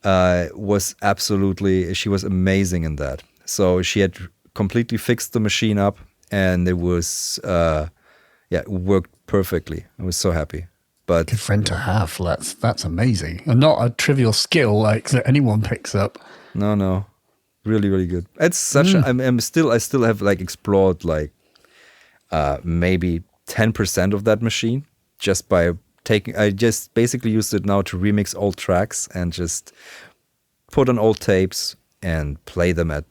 Speaker 2: was she was amazing in that. So she had completely fixed the machine up and it was, it worked perfectly. I was so happy. But
Speaker 1: Good friend to have. That's amazing. And not a trivial skill like that anyone picks up.
Speaker 2: no, really, really good. It's such. I still have like explored like maybe 10% of that machine just by taking. I just basically used it now to remix old tracks and just put on old tapes and play them at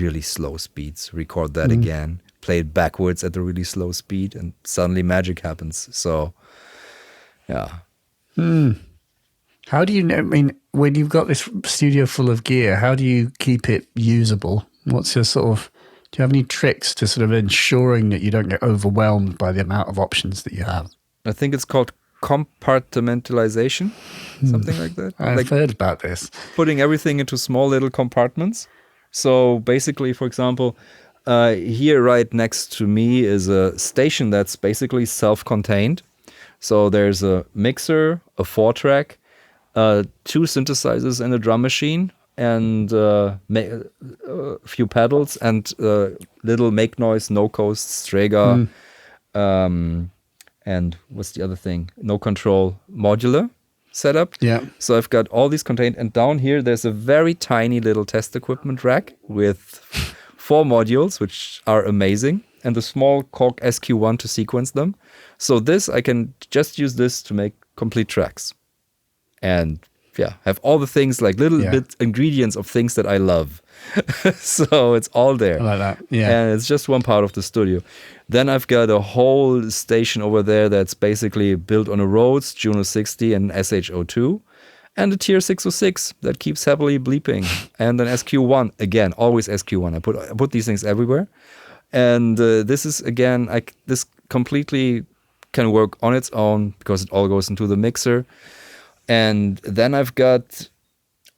Speaker 2: really slow speeds. Record that again. Play it backwards at a really slow speed, and suddenly magic happens. So, yeah.
Speaker 1: How do you know? I mean, when you've got this studio full of gear, how do you keep it usable? What's your do you have any tricks to sort of ensuring that you don't get overwhelmed by the amount of options that you have?
Speaker 2: I think it's called compartmentalization, something like that.
Speaker 1: I've heard about this.
Speaker 2: Putting everything into small little compartments. So basically, for example, here right next to me is a station that's basically self-contained. So there's a mixer, a 4-track, 2 synthesizers and a drum machine, and a few pedals and little make noise, no coast, Strega, and what's the other thing? No control modular setup.
Speaker 1: Yeah.
Speaker 2: So I've got all these contained, and down here there's a very tiny little test equipment rack with 4 modules, which are amazing, and a small Korg SQ1 to sequence them. So I can just use this to make complete tracks. And have all the things, like little
Speaker 1: Yeah.
Speaker 2: bit ingredients of things that I love. So it's all there.
Speaker 1: I like that. Yeah.
Speaker 2: And it's just one part of the studio. Then I've got a whole station over there that's basically built on a Rhodes, Juno 60 and SH02. And a Tier 606 that keeps happily bleeping. And an SQ1, again, always SQ1. I put these things everywhere. And this is, again, this completely can work on its own because it all goes into the mixer. And then I've got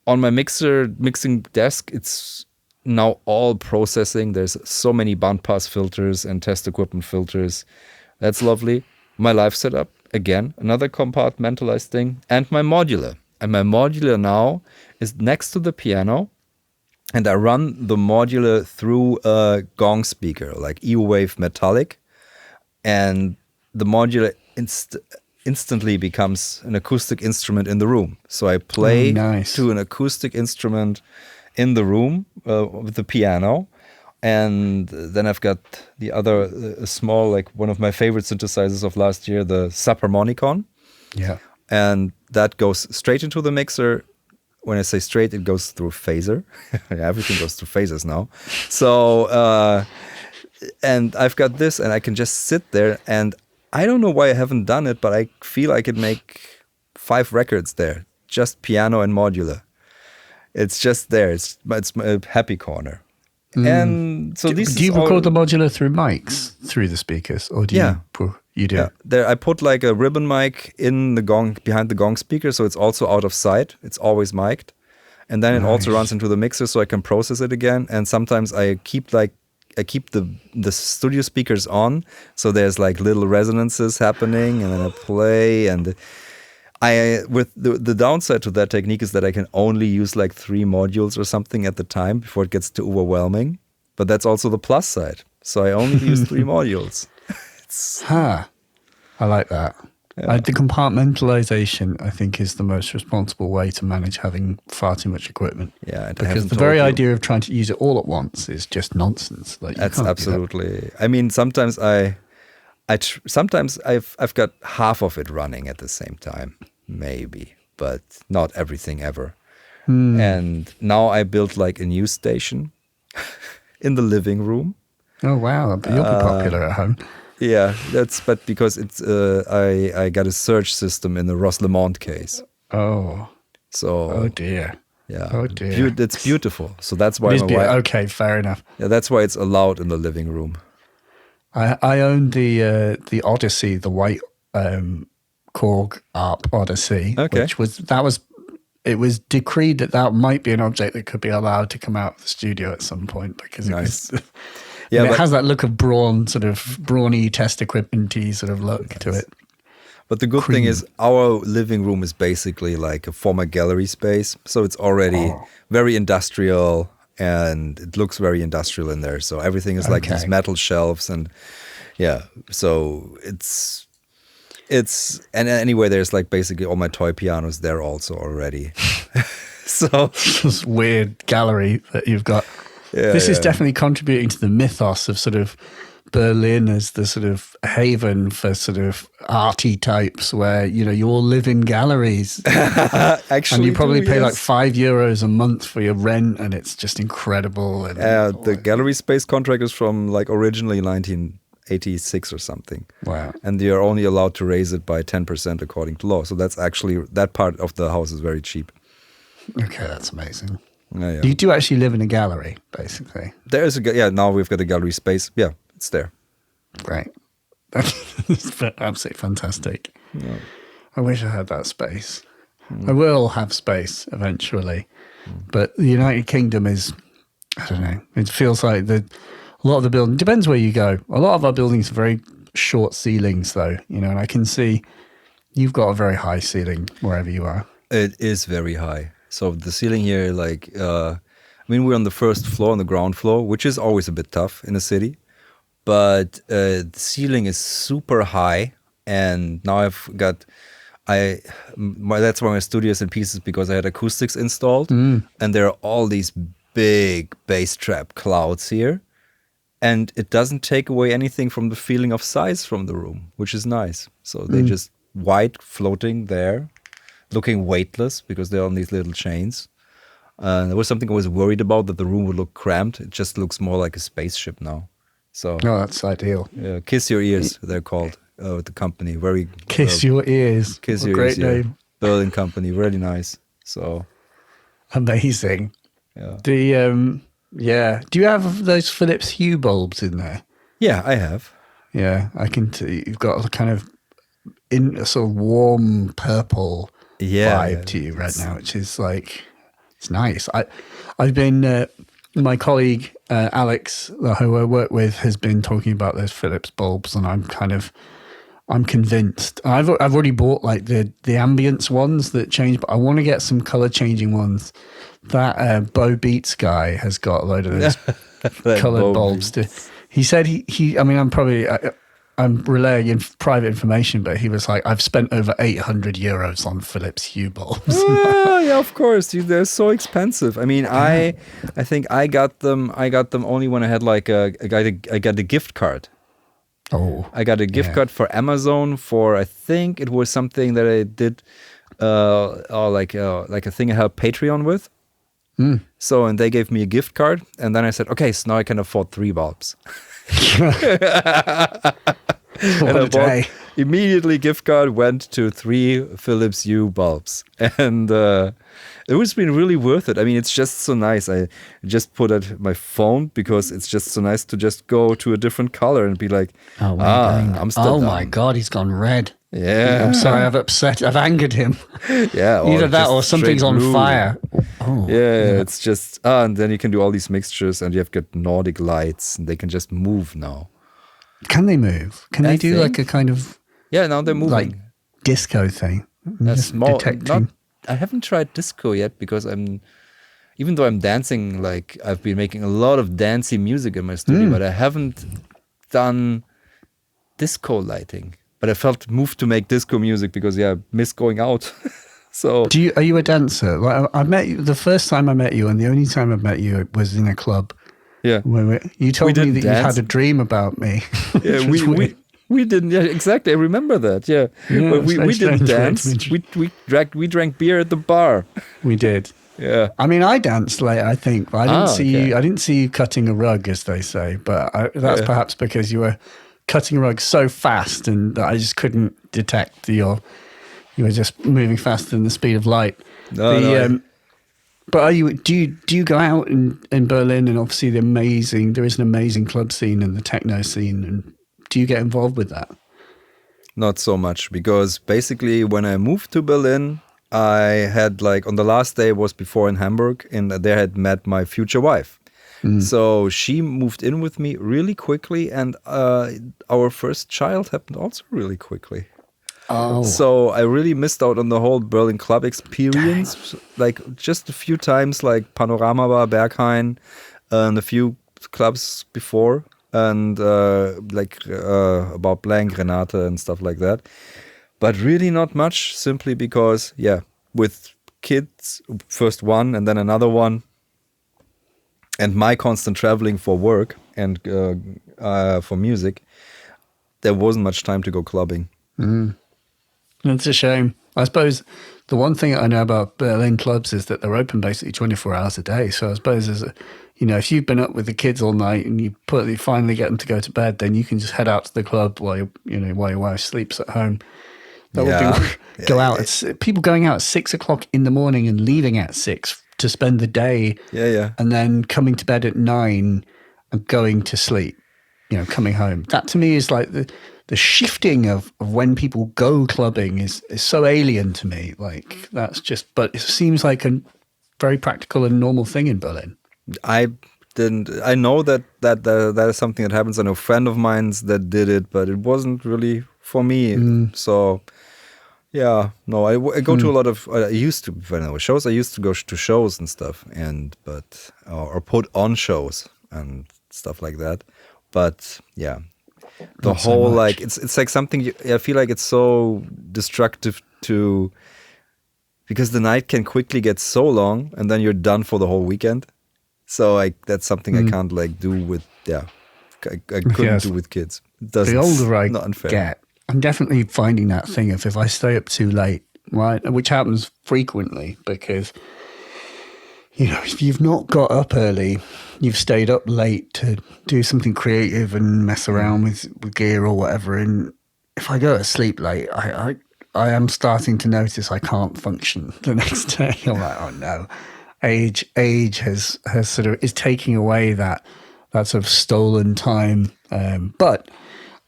Speaker 2: on my mixing desk, it's now all processing. There's so many bandpass filters and test equipment filters. That's lovely. My live setup, again, another compartmentalized thing. And my modular. And my modular now is next to the piano. And I run the modular through a gong speaker, like E-Wave Metallic. And the modular instantly becomes an acoustic instrument in the room. So I play to an acoustic instrument in the room with the piano. And then I've got the other small, like one of my favorite synthesizers of last year, the Subharmonicon.
Speaker 1: Yeah.
Speaker 2: And that goes straight into the mixer. When I say straight, it goes through phaser. Everything goes through phasers now. So, and I've got this, and I can just sit there. And I don't know why I haven't done it, but I feel I could make 5 records there, just piano and modular. It's just there. It's a happy corner. And so
Speaker 1: do you record the modular through mics, through the speakers, or do you do?
Speaker 2: Yeah. There, I put like a ribbon mic in the gong, behind the gong speaker, so it's also out of sight. It's always mic'd, and then it also runs into the mixer, so I can process it again. And sometimes I keep the studio speakers on, so there's like little resonances happening, and then I play. And with the downside to that technique is that I can only use like 3 modules or something at the time before it gets too overwhelming. But that's also the plus side. So I only use 3 modules.
Speaker 1: I like that. Yeah. The compartmentalization, I think, is the most responsible way to manage having far too much equipment.
Speaker 2: Yeah,
Speaker 1: because the very idea of trying to use it all at once is just nonsense. Like,
Speaker 2: that's absolutely. I mean, sometimes I've got half of it running at the same time, maybe, but not everything ever. And now I built like a new station in the living room.
Speaker 1: Oh wow, you'll be popular at home.
Speaker 2: Yeah, but because it's I got a search system in the Ross Lamont case.
Speaker 1: Oh.
Speaker 2: So.
Speaker 1: Oh dear.
Speaker 2: Yeah.
Speaker 1: Oh dear.
Speaker 2: It's beautiful. So that's why
Speaker 1: okay, fair enough.
Speaker 2: Yeah, that's why it's allowed in the living room.
Speaker 1: I owned the Odyssey, the white Korg ARP Odyssey, which it was decreed that might be an object that could be allowed to come out of the studio at some point because it was. Yeah, it has that look of brawny test equipment-y sort of look to it.
Speaker 2: But the good thing is our living room is basically like a former gallery space. So it's already very industrial and it looks very industrial in there. So everything is like these metal shelves and so it's and anyway, there's like basically all my toy pianos there also already. So
Speaker 1: this weird gallery that you've got. Yeah, this is definitely contributing to the mythos of sort of Berlin as the sort of haven for sort of arty types where, you all live in galleries.
Speaker 2: Actually,
Speaker 1: and you probably pay like €5 a month for your rent and it's just incredible. And
Speaker 2: the gallery space contract is from like originally 1986 or something.
Speaker 1: Wow.
Speaker 2: And you're only allowed to raise it by 10% according to law. So that's actually, that part of the house is very cheap.
Speaker 1: Okay, that's amazing.
Speaker 2: Yeah.
Speaker 1: You do actually live in a gallery, basically.
Speaker 2: There is now we've got a gallery space. Yeah, it's there.
Speaker 1: Great. That's absolutely fantastic. Yeah. I wish I had that space. I will have space eventually. But the United Kingdom is, I don't know, it feels like a lot of the building, depends where you go. A lot of our buildings are very short ceilings though, and I can see you've got a very high ceiling wherever you are.
Speaker 2: It is very high. So the ceiling here, we're on the first floor, on the ground floor, which is always a bit tough in a city. But the ceiling is super high. And now that's why my studio is in pieces because I had acoustics installed. And there are all these big bass trap clouds here. And it doesn't take away anything from the feeling of size from the room, which is nice. So they just white floating there. looking weightless because they're on these little chains. There was something I was worried about, that the room would look cramped. It just looks more like a spaceship now. So
Speaker 1: that's ideal.
Speaker 2: Kiss Your Ears, they're called, the company. Very
Speaker 1: Kiss Your Ears.
Speaker 2: Kiss Your
Speaker 1: Great
Speaker 2: Ears. Yeah.
Speaker 1: name.
Speaker 2: Berlin company, really nice. So
Speaker 1: amazing.
Speaker 2: yeah.
Speaker 1: Do you have those Philips Hue bulbs in there?
Speaker 2: Yeah, I have.
Speaker 1: Yeah, I can. You've got a kind of a sort of warm purple vibe to you right now, which is like, it's nice. I've been my colleague Alex, who I work with, has been talking about those Philips bulbs, and I'm convinced. I've already bought like the ambience ones that change, but I want to get some color changing ones. That Bo Beats guy has got a load of those colored bulbs. He said I'm relaying private information, but he was like, I've spent over €800 on Philips Hue bulbs.
Speaker 2: Yeah, of course. They're so expensive. I mean, I think I got them only when I had like I got a gift card.
Speaker 1: Oh,
Speaker 2: I got a gift card for Amazon for, I think it was something that I did, like a thing I helped Patreon with.
Speaker 1: Mm.
Speaker 2: So, and they gave me a gift card, and then I said, okay, so now I can afford 3 bulbs.
Speaker 1: What a day.
Speaker 2: Immediately gift card went to 3 Philips Hue bulbs, and it was been really worth it. I mean, it's just so nice. I just put out my phone because it's just so nice to just go to a different color and be like, I'm still
Speaker 1: oh my God, he's gone red.
Speaker 2: Yeah.
Speaker 1: I'm sorry, I've angered him.
Speaker 2: Yeah.
Speaker 1: Either that or something's on
Speaker 2: blue.
Speaker 1: fire. Oh,
Speaker 2: yeah, it's just, and then you can do all these mixtures, and you have got Nordic lights, and they can just move now.
Speaker 1: Can they move? Can they do like a kind of...
Speaker 2: Yeah, now they're moving.
Speaker 1: Like disco thing?
Speaker 2: That's small.
Speaker 1: Detecting.
Speaker 2: I haven't tried disco yet because even though I'm dancing, like I've been making a lot of dancey music in my studio, but I haven't done disco lighting. But I felt moved to make disco music because I miss going out. So
Speaker 1: are you a dancer? Like, I met you the first time I met you, and the only time I met you was in a club.
Speaker 2: Yeah,
Speaker 1: you told me that you had a dream about me.
Speaker 2: Yeah, we didn't. Yeah, exactly. I remember that. Yeah, but we didn't dance. We drank beer at the bar.
Speaker 1: We did.
Speaker 2: Yeah.
Speaker 1: I mean, I danced late, I think. But I didn't see you. I didn't see you cutting a rug, as they say. But that's perhaps because you were cutting a rug so fast, and that I just couldn't detect you were just moving faster than the speed of light.
Speaker 2: No.
Speaker 1: But do you go out in Berlin, and obviously there is an amazing club scene and the techno scene, and do you get involved with that?
Speaker 2: Not so much, because basically when I moved to Berlin, I had on the last day was before in Hamburg, and there I had met my future wife. So she moved in with me really quickly, and our first child happened also really quickly.
Speaker 1: Oh.
Speaker 2: So I really missed out on the whole Berlin club experience. Dang. Just a few times, like Panorama Bar, Berghain, and a few clubs before, and about Blank, Renate, and stuff like that. But really not much, simply because, with kids, first one and then another one, and my constant traveling for work and for music, there wasn't much time to go clubbing.
Speaker 1: It's a shame. I suppose the one thing I know about Berlin clubs is that they're open basically 24 hours a day. So I suppose if you've been up with the kids all night and you finally get them to go to bed, then you can just head out to the club while your wife sleeps at home. That would go out. It's people going out at 6 o'clock in the morning and leaving at 6 to spend the day.
Speaker 2: Yeah.
Speaker 1: And then coming to bed at 9 and going to sleep. Coming home. That to me is like the shifting of when people go clubbing is so alien to me. Like but it seems like a very practical and normal thing in Berlin. I
Speaker 2: know that is something that happens. I know a friend of mine's that did it, but it wasn't really for me. So I go to a lot of, I used to, when there were shows, I used to go to shows and stuff, or put on shows and stuff like that. But the whole it's like something I feel like it's so destructive because the night can quickly get so long, and then you're done for the whole weekend. So that's something I can't do with I couldn't do with kids.
Speaker 1: The older I get, I'm definitely finding that thing of if I stay up too late right? Which happens frequently because, if you've not got up early, you've stayed up late to do something creative and mess around with gear or whatever. And if I go to sleep late, I am starting to notice I can't function the next day. I'm like, oh no, age has sort of is taking away that sort of stolen time. But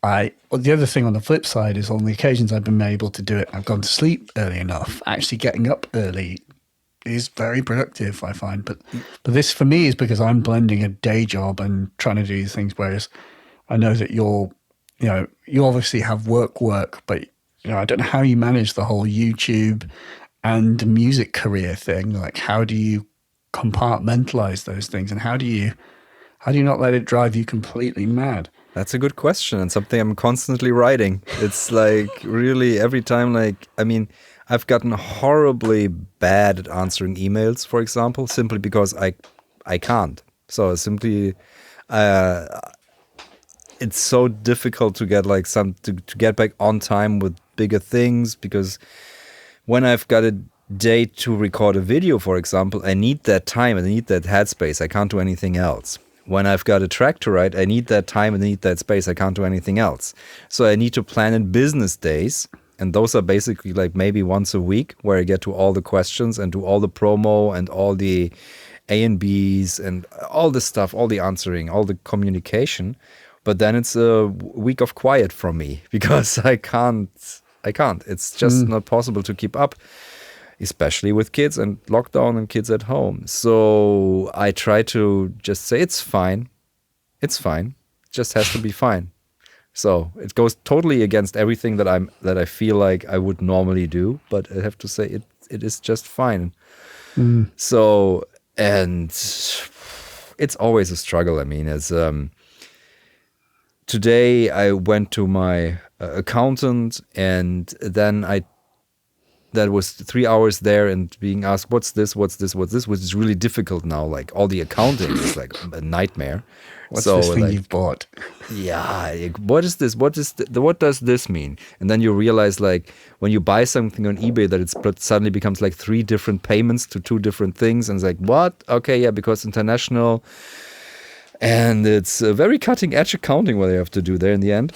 Speaker 1: the other thing on the flip side is on the occasions I've been able to do it, I've gone to sleep early enough. Actually getting up early is very productive, I find. But this for me is because I'm blending a day job and trying to do these things. Whereas I know that you obviously have work, but I don't know how you manage the whole YouTube and music career thing. Like, how do you compartmentalize those things, and how do you not let it drive you completely mad?
Speaker 2: That's a good question, and something I'm constantly writing. It's like really every time, I've gotten horribly bad at answering emails, for example, simply because I can't. So simply, it's so difficult to get to get back on time with bigger things, because when I've got a date to record a video, for example, I need that time and I need that headspace. I can't do anything else. When I've got a track to write, I need that time and I need that space. I can't do anything else. So I need to plan in business days. And those are basically maybe once a week, where I get to all the questions and do all the promo and all the A and Bs and all the stuff, all the answering, all the communication. But then it's a week of quiet from me because I can't. It's just not possible to keep up, especially with kids and lockdown and kids at home. So I try to just say, it's fine. It's fine. It just has to be fine. So it goes totally against everything that I feel like I would normally do, but I have to say it is just fine. So, and it's always a struggle. I mean, today I went to my accountant, and then that was 3 hours there and being asked, what's this, which is really difficult now. Like, all the accounting is like a nightmare.
Speaker 1: What's this thing you've bought?
Speaker 2: Yeah, what is this? What does this mean? And then you realize, like, when you buy something on eBay, that it suddenly becomes like 3 different payments to 2 different things. And it's like, what? Okay, yeah, because international. And it's a very cutting edge accounting what they have to do there in the end.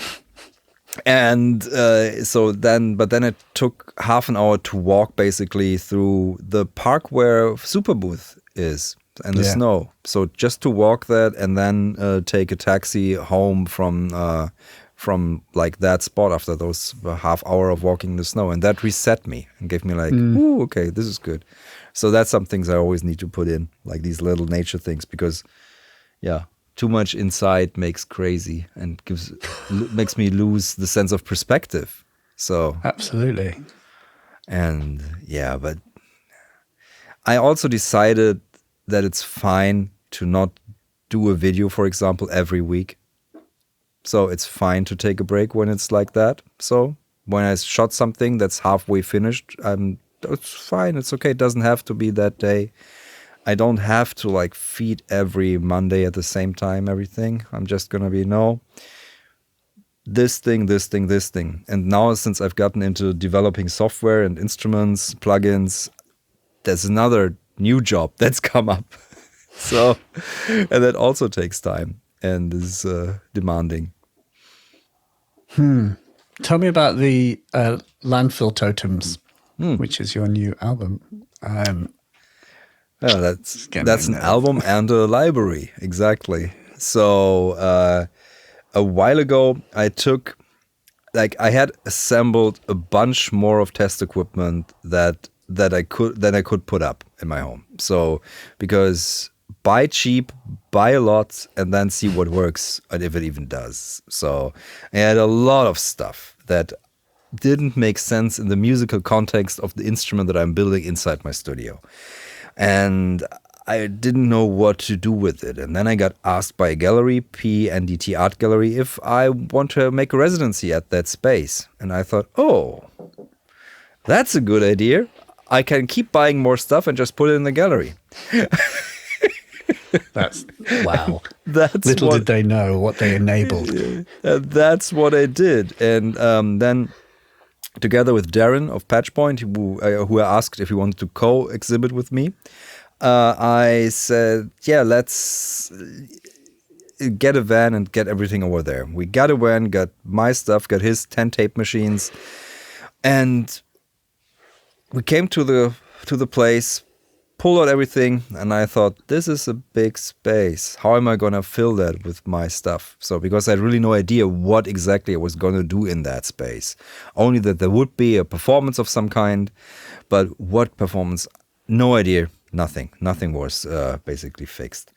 Speaker 2: And but then it took half an hour to walk basically through the park where Superbooth is and the snow. So just to walk that and then take a taxi home from like that spot after those half hour of walking in the snow. And that reset me and gave me like, ooh, okay, this is good. So that's some things I always need to put in, like these little nature things, because too much inside makes crazy and makes me lose the sense of perspective. So
Speaker 1: absolutely.
Speaker 2: And but I also decided that it's fine to not do a video, for example, every week. So it's fine to take a break when it's like that. So when I shot something that's halfway finished, it's fine. It's okay. It doesn't have to be that day. I don't have to like feed every Monday at the same time, everything. I'm just going to be, this thing. And now since I've gotten into developing software and instruments, plugins, there's another new job that's come up. So, and that also takes time and is demanding.
Speaker 1: Tell me about the Landfill Totems, which is your new album.
Speaker 2: Yeah, that's an album and a library, exactly. So a while ago, I had assembled a bunch more of test equipment that I could put up in my home. So because buy cheap, buy a lot, and then see what works and if it even does. So I had a lot of stuff that didn't make sense in the musical context of the instrument that I'm building inside my studio. And I didn't know what to do with it. And then I got asked by a gallery, PNDT Art Gallery, if I want to make a residency at that space. And I thought, oh, that's a good idea. I can keep buying more stuff and just put it in the gallery.
Speaker 1: That's wow. Little did they know what they enabled.
Speaker 2: That's what I did. And then together with Darren of Patchpoint, who I asked if he wanted to co-exhibit with me. I said, yeah, let's get a van and get everything over there. We got a van, got my stuff, got his 10 tape machines, and we came to the place, pulled out everything, and I thought, this is a big space. How am I going to fill that with my stuff? So, because I had really no idea what exactly I was going to do in that space. Only that there would be a performance of some kind, but what performance? No idea. Nothing. Nothing was basically fixed.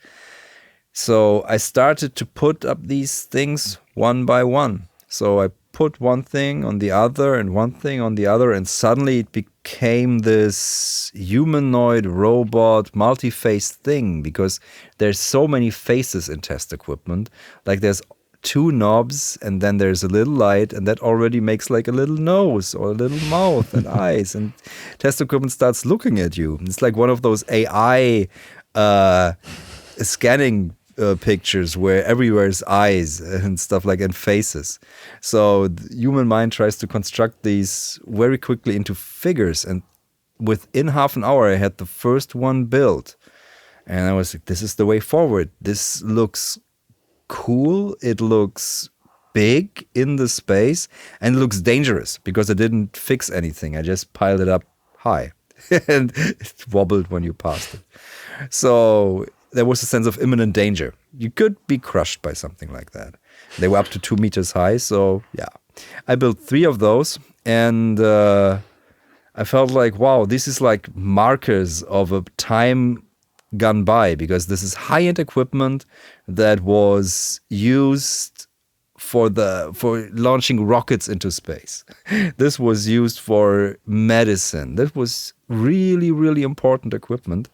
Speaker 2: So I started to put up these things one by one. So I put one thing on the other and one thing on the other, and suddenly it became this humanoid robot multi-face thing, because there's so many faces in test equipment. Like there's 2 knobs, and then there's a little light, and that already makes like a little nose or a little mouth and eyes, and test equipment starts looking at you. It's like one of those AI scanning pictures where everywhere is eyes and stuff like, and faces. So the human mind tries to construct these very quickly into figures, and within half an hour I had the first one built, and I was like, this is the way forward. This looks cool, it looks big in the space, and it looks dangerous because I didn't fix anything. I just piled it up high and it wobbled when you passed it. So there was a sense of imminent danger. You could be crushed by something like that. They were up to 2 meters high. So yeah, I built 3 of those, and I felt like, wow, this is like markers of a time gone by, because this is high-end equipment that was used for launching rockets into space. This was used for medicine. That was really, really important equipment.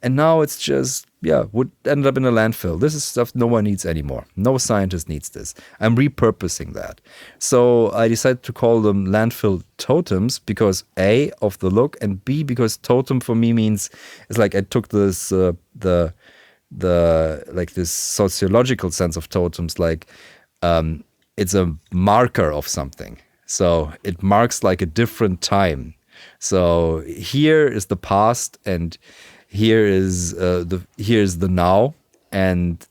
Speaker 2: And now it's just, would end up in a landfill. This is stuff no one needs anymore. No scientist needs this. I'm repurposing that. So I decided to call them Landfill Totems because A, of the look, and B, because totem for me means, it's like I took this, the like this sociological sense of totems, like it's a marker of something. So it marks like a different time. So here is the past, and here is the now, and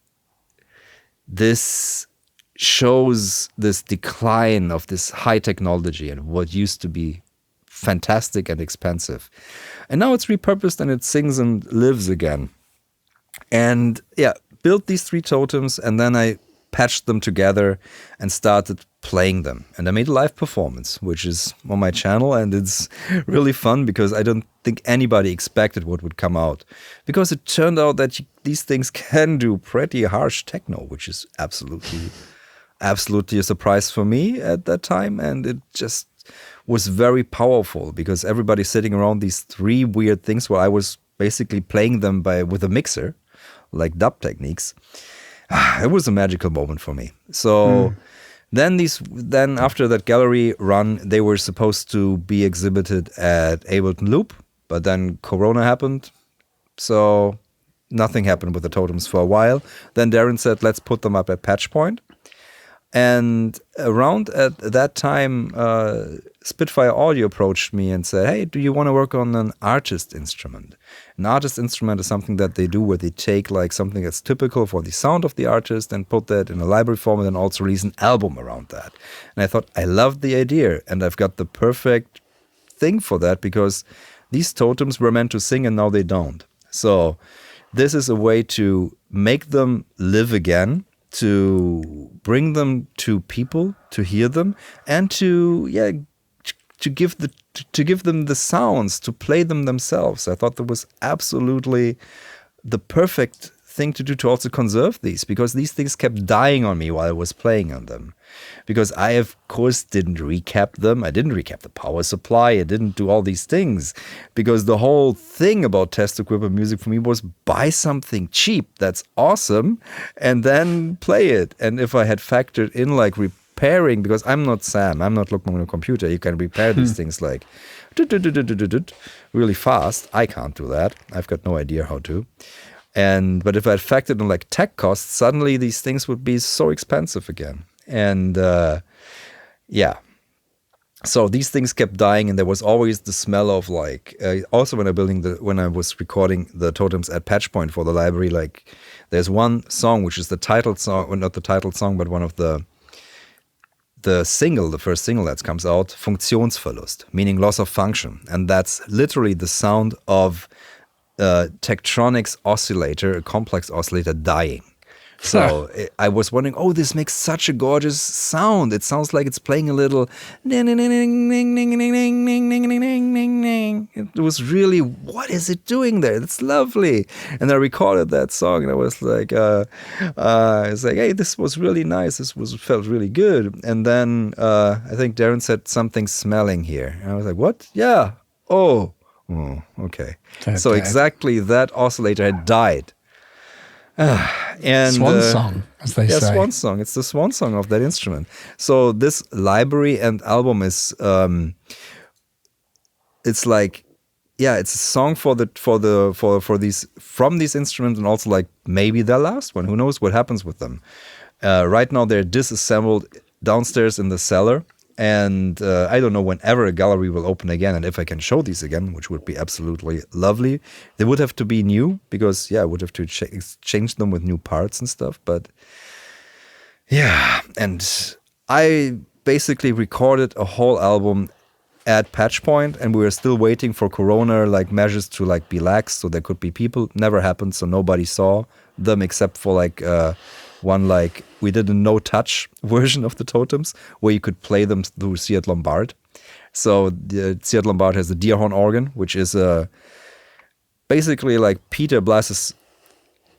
Speaker 2: this shows this decline of this high technology and what used to be fantastic and expensive, and now it's repurposed and it sings and lives again. And built these 3 totems, and then I patched them together and started playing them. And I made a live performance, which is on my channel, and it's really fun because I don't think anybody expected what would come out. Because it turned out that these things can do pretty harsh techno, which is absolutely a surprise for me at that time. And it just was very powerful because everybody's sitting around these 3 weird things where I was basically playing them with a mixer, like dub techniques. It was a magical moment for me. So then after that gallery run, they were supposed to be exhibited at Ableton Loop, but then Corona happened. So nothing happened with the totems for a while. Then Darren said, let's put them up at Patchpoint. And around at that time, Spitfire Audio approached me and said, hey, do you want to work on an artist instrument? An artist instrument is something that they do where they take like something that's typical for the sound of the artist and put that in a library form and then also release an album around that. And I thought, I love the idea, and I've got the perfect thing for that because these totems were meant to sing and now they don't. So this is a way to make them live again, to bring them to people, to hear them, and to give them the sounds, to play them themselves. I thought that was absolutely the perfect thing to do to also conserve these, because these things kept dying on me while I was playing on them. Because I, of course, didn't recap them. I didn't recap the power supply. I didn't do all these things. Because the whole thing about test equipment music for me was buy something cheap that's awesome and then play it. And if I had factored in like repairing, because I'm not Sam, I'm not looking on a computer, you can repair these things like really fast. I can't do that. I've got no idea how to. But if I had factored in like tech costs, suddenly these things would be so expensive again. And So these things kept dying, and there was always the smell of like. Also, when I was recording the totems at Patch Point for the library, like there's one song which is the title song, or not the title song, but one of the first single that comes out, Funktionsverlust, meaning loss of function, and that's literally the sound of Tektronix oscillator, a complex oscillator, dying. So I was wondering, this makes such a gorgeous sound. It sounds like it's playing a little. It was really, what is it doing there? It's lovely. And I recorded that song, and I was like, hey, this was really nice. Felt really good. And then I think Darren said something smelling here. And I was like, what? Yeah. Oh, okay. So exactly that oscillator had died. And
Speaker 1: swan song, as they say.
Speaker 2: Yeah, swan song. It's the swan song of that instrument. So this library and album is, it's like, it's a song for these instruments, and also like maybe their last one. Who knows what happens with them? Right now they're disassembled downstairs in the cellar. And I don't know whenever a gallery will open again, and if I can show these again, which would be absolutely lovely. They would have to be new, because I would have to exchange them with new parts and stuff. But and I basically recorded a whole album at Patch Point, and we were still waiting for Corona like measures to like be lax, so there could be people. Never happened, so nobody saw them except for like one, like we did a no-touch version of the totems where you could play them through Seat Lombard. So the Seat Lombard has the Deerhorn organ, which is basically like Peter Blass's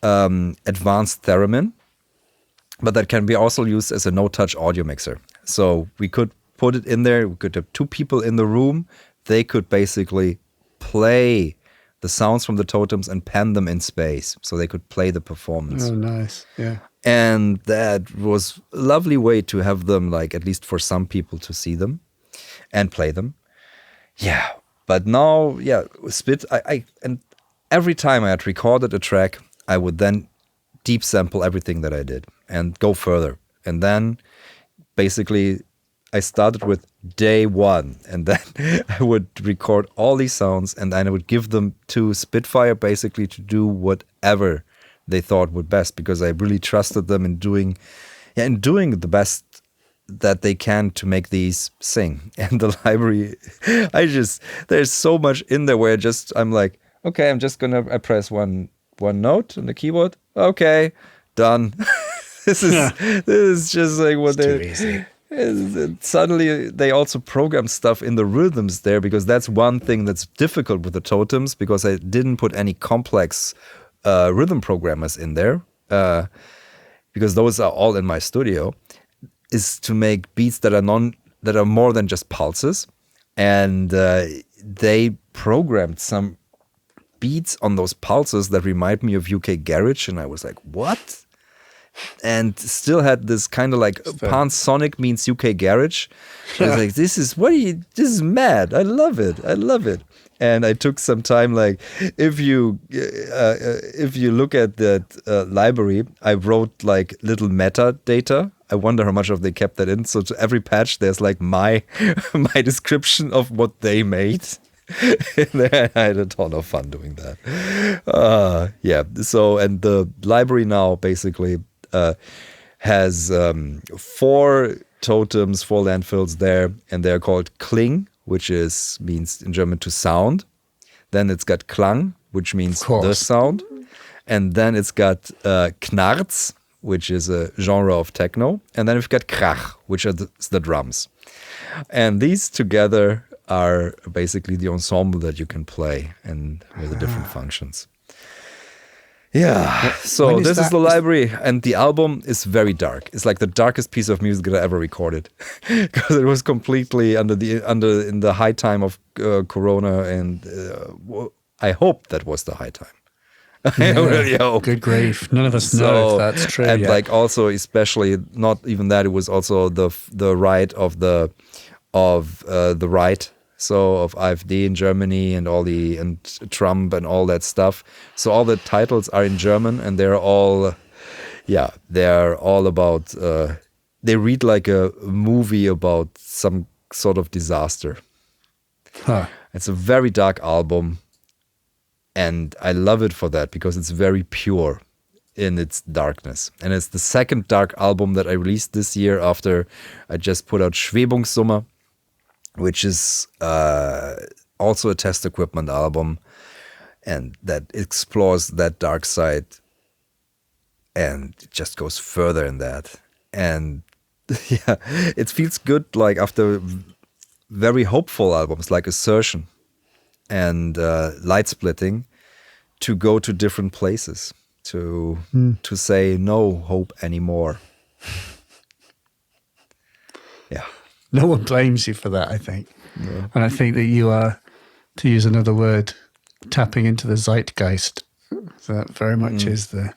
Speaker 2: advanced theremin, but that can be also used as a no-touch audio mixer. So we could put it in there. We could have two people in the room. They could basically play the sounds from the totems and pen them in space, so they could play the performance.
Speaker 1: Oh, nice. Yeah.
Speaker 2: And that was a lovely way to have them, like, at least for some people to see them and play them. Yeah. But now, Spit, and every time I had recorded a track, I would then deep sample everything that I did and go further. And then basically I started with day one, and then I would record all these sounds, and then I would give them to Spitfire basically to do whatever they thought would best, because I really trusted them in doing the best that they can to make these sing. And the library, there's so much in there where I'm like, okay, I press one note on the keyboard. Okay, done. This is just like what
Speaker 1: too easy.
Speaker 2: Suddenly they also program stuff in the rhythms there, because that's one thing that's difficult with the totems, because I didn't put any complex rhythm programmers in there, because those are all in my studio, is to make beats that are more than just pulses. And they programmed some beats on those pulses that remind me of UK Garage, and I was like, what? And still had this kind of like Pansonic means UK Garage. I was like, this is mad. I love it. And I took some time, like, if you look at that library, I wrote like little metadata. I wonder how much of they kept that in. So to every patch, there's like my description of what they made. I had a ton of fun doing that. So, and the library now basically has 4 totems, 4 landfills there, and they're called Kling, which means in German to sound. Then it's got Klang, which means the sound. And then it's got Knarz, which is a genre of techno. And then we've got Krach, which are the drums. And these together are basically the ensemble that you can play, and with the different functions. Yeah, so this is the library, and the album is very dark. It's like the darkest piece of music that I ever recorded, because it was completely in the high time of Corona, and I hope that was the high time. I really hope.
Speaker 1: Good grief! None of us know if that's true.
Speaker 2: And like also, especially not even that, it was also the right of the right. So of AfD in Germany and and Trump and all that stuff. So all the titles are in German, and they're all about. They read like a movie about some sort of disaster.
Speaker 1: Huh.
Speaker 2: It's a very dark album, and I love it for that because it's very pure in its darkness. And it's the second dark album that I released this year after I just put out Schwebungssummer, which is also a test equipment album, and that explores that dark side and it just goes further in that. And yeah, it feels good like after very hopeful albums like Assertion and Light Splitting to go to different places, to say no hope anymore. Yeah.
Speaker 1: No one blames you for that, I think. No. And I think that you are, to use another word, tapping into the zeitgeist. So that very much is there's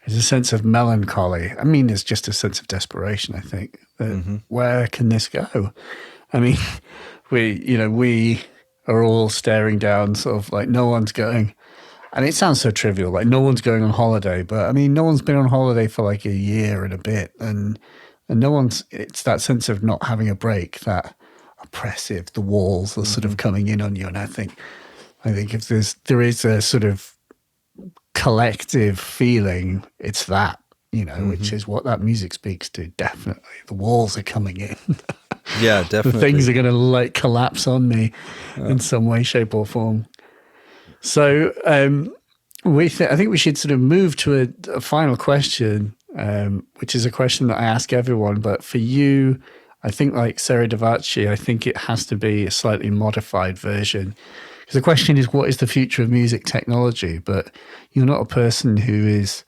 Speaker 1: a sense of melancholy. I mean, there's just a sense of desperation, I think. Where can this go? I mean, we are all staring down, sort of like no one's going, and it sounds so trivial, like no one's going on holiday, but I mean, no one's been on holiday for like a year and a bit, and no one's, it's that sense of not having a break, that oppressive, the walls are sort of coming in on you. And I think if there is a sort of collective feeling, it's that, which is what that music speaks to. Definitely. The walls are coming in.
Speaker 2: Yeah, definitely.
Speaker 1: The things are going to like collapse on me in some way, shape or form. So I think we should sort of move to a final question, which is a question that I ask everyone. But for you, I think like Sarah Davachi, I think it has to be a slightly modified version. Because the question is, what is the future of music technology? But you're not a person who is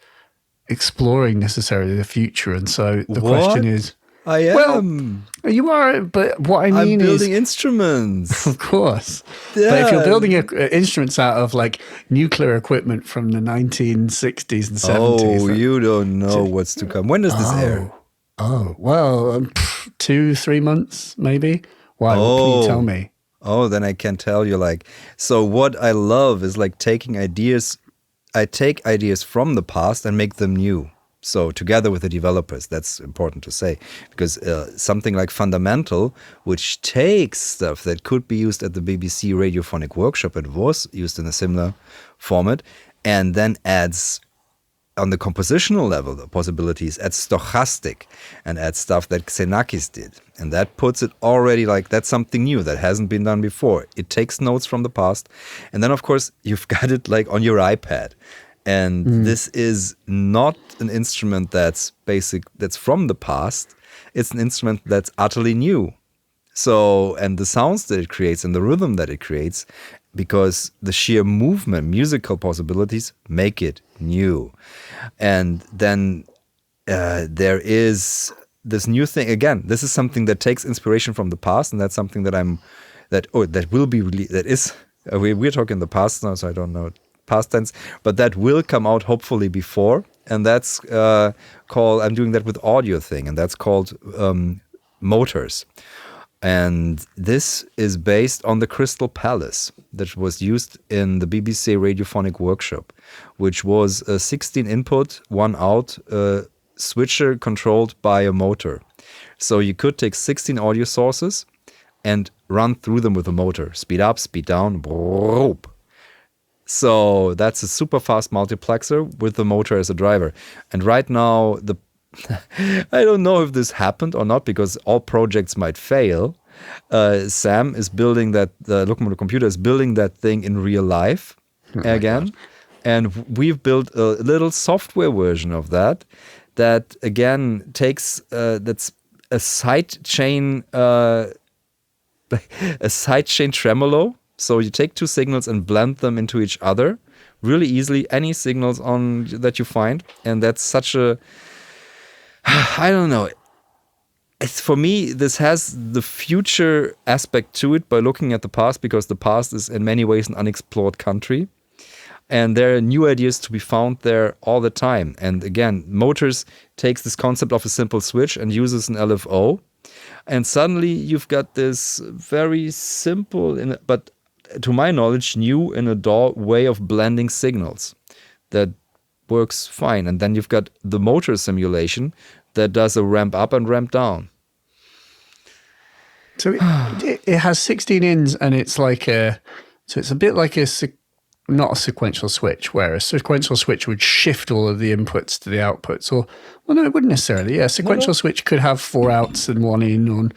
Speaker 1: exploring necessarily the future. And so the question is...
Speaker 2: I am.
Speaker 1: Well, you are, but what I mean
Speaker 2: I'm building instruments.
Speaker 1: Of course.
Speaker 2: Yeah.
Speaker 1: But if you're building instruments out of like nuclear equipment from the 1960s and 70s.
Speaker 2: Oh, you don't know what's to come. When does this air?
Speaker 1: Oh, well, 2-3 months maybe. Why? What can you tell me?
Speaker 2: Oh, then I can tell you so what I love is like taking ideas. I take ideas from the past and make them new. So together with the developers, that's important to say, because something like Fundamental, which takes stuff that could be used at the BBC Radiophonic Workshop and was used in a similar format, and then adds on the compositional level the possibilities, adds stochastic and adds stuff that Xenakis did. And that puts it already that's something new that hasn't been done before. It takes notes from the past. And then, of course, you've got it on your iPad. And this is not an instrument that's from the past. It's an instrument that's utterly new. So, and the sounds that it creates and the rhythm that it creates, because the sheer movement, musical possibilities make it new. And then there is this new thing. Again, this is something that takes inspiration from the past, and that's something we're talking the past now, so I don't know past tense, but that will come out hopefully before, and that's called, I'm doing that with audio thing, and that's called Motors. And this is based on the Crystal Palace that was used in the BBC Radiophonic Workshop, which was a 16 input, 1 out switcher controlled by a motor. So you could take 16 audio sources and run through them with a motor. Speed up, speed down, broop. So that's a super fast multiplexer with the motor as a driver. And right now, I don't know if this happened or not, because all projects might fail. Sam is building the Locomotive Computer is building that thing in real life again. And we've built a little software version of that again takes, that's a sidechain tremolo. So you take 2 signals and blend them into each other really easily, any signals that you find. And that's such a, I don't know. For me, this has the future aspect to it by looking at the past, because the past is in many ways an unexplored country. And there are new ideas to be found there all the time. And again, Motors takes this concept of a simple switch and uses an LFO. And suddenly you've got this very simple, but to my knowledge, new in a DAW way of blending signals that works fine. And then you've got the motor simulation that does a ramp up and ramp down.
Speaker 1: So it has 16 ins, and it's like it's a bit like not a sequential switch, where a sequential switch would shift all of the inputs to the outputs. Or, well, no, it wouldn't necessarily. Yeah, a sequential switch could have 4 outs and 1 in,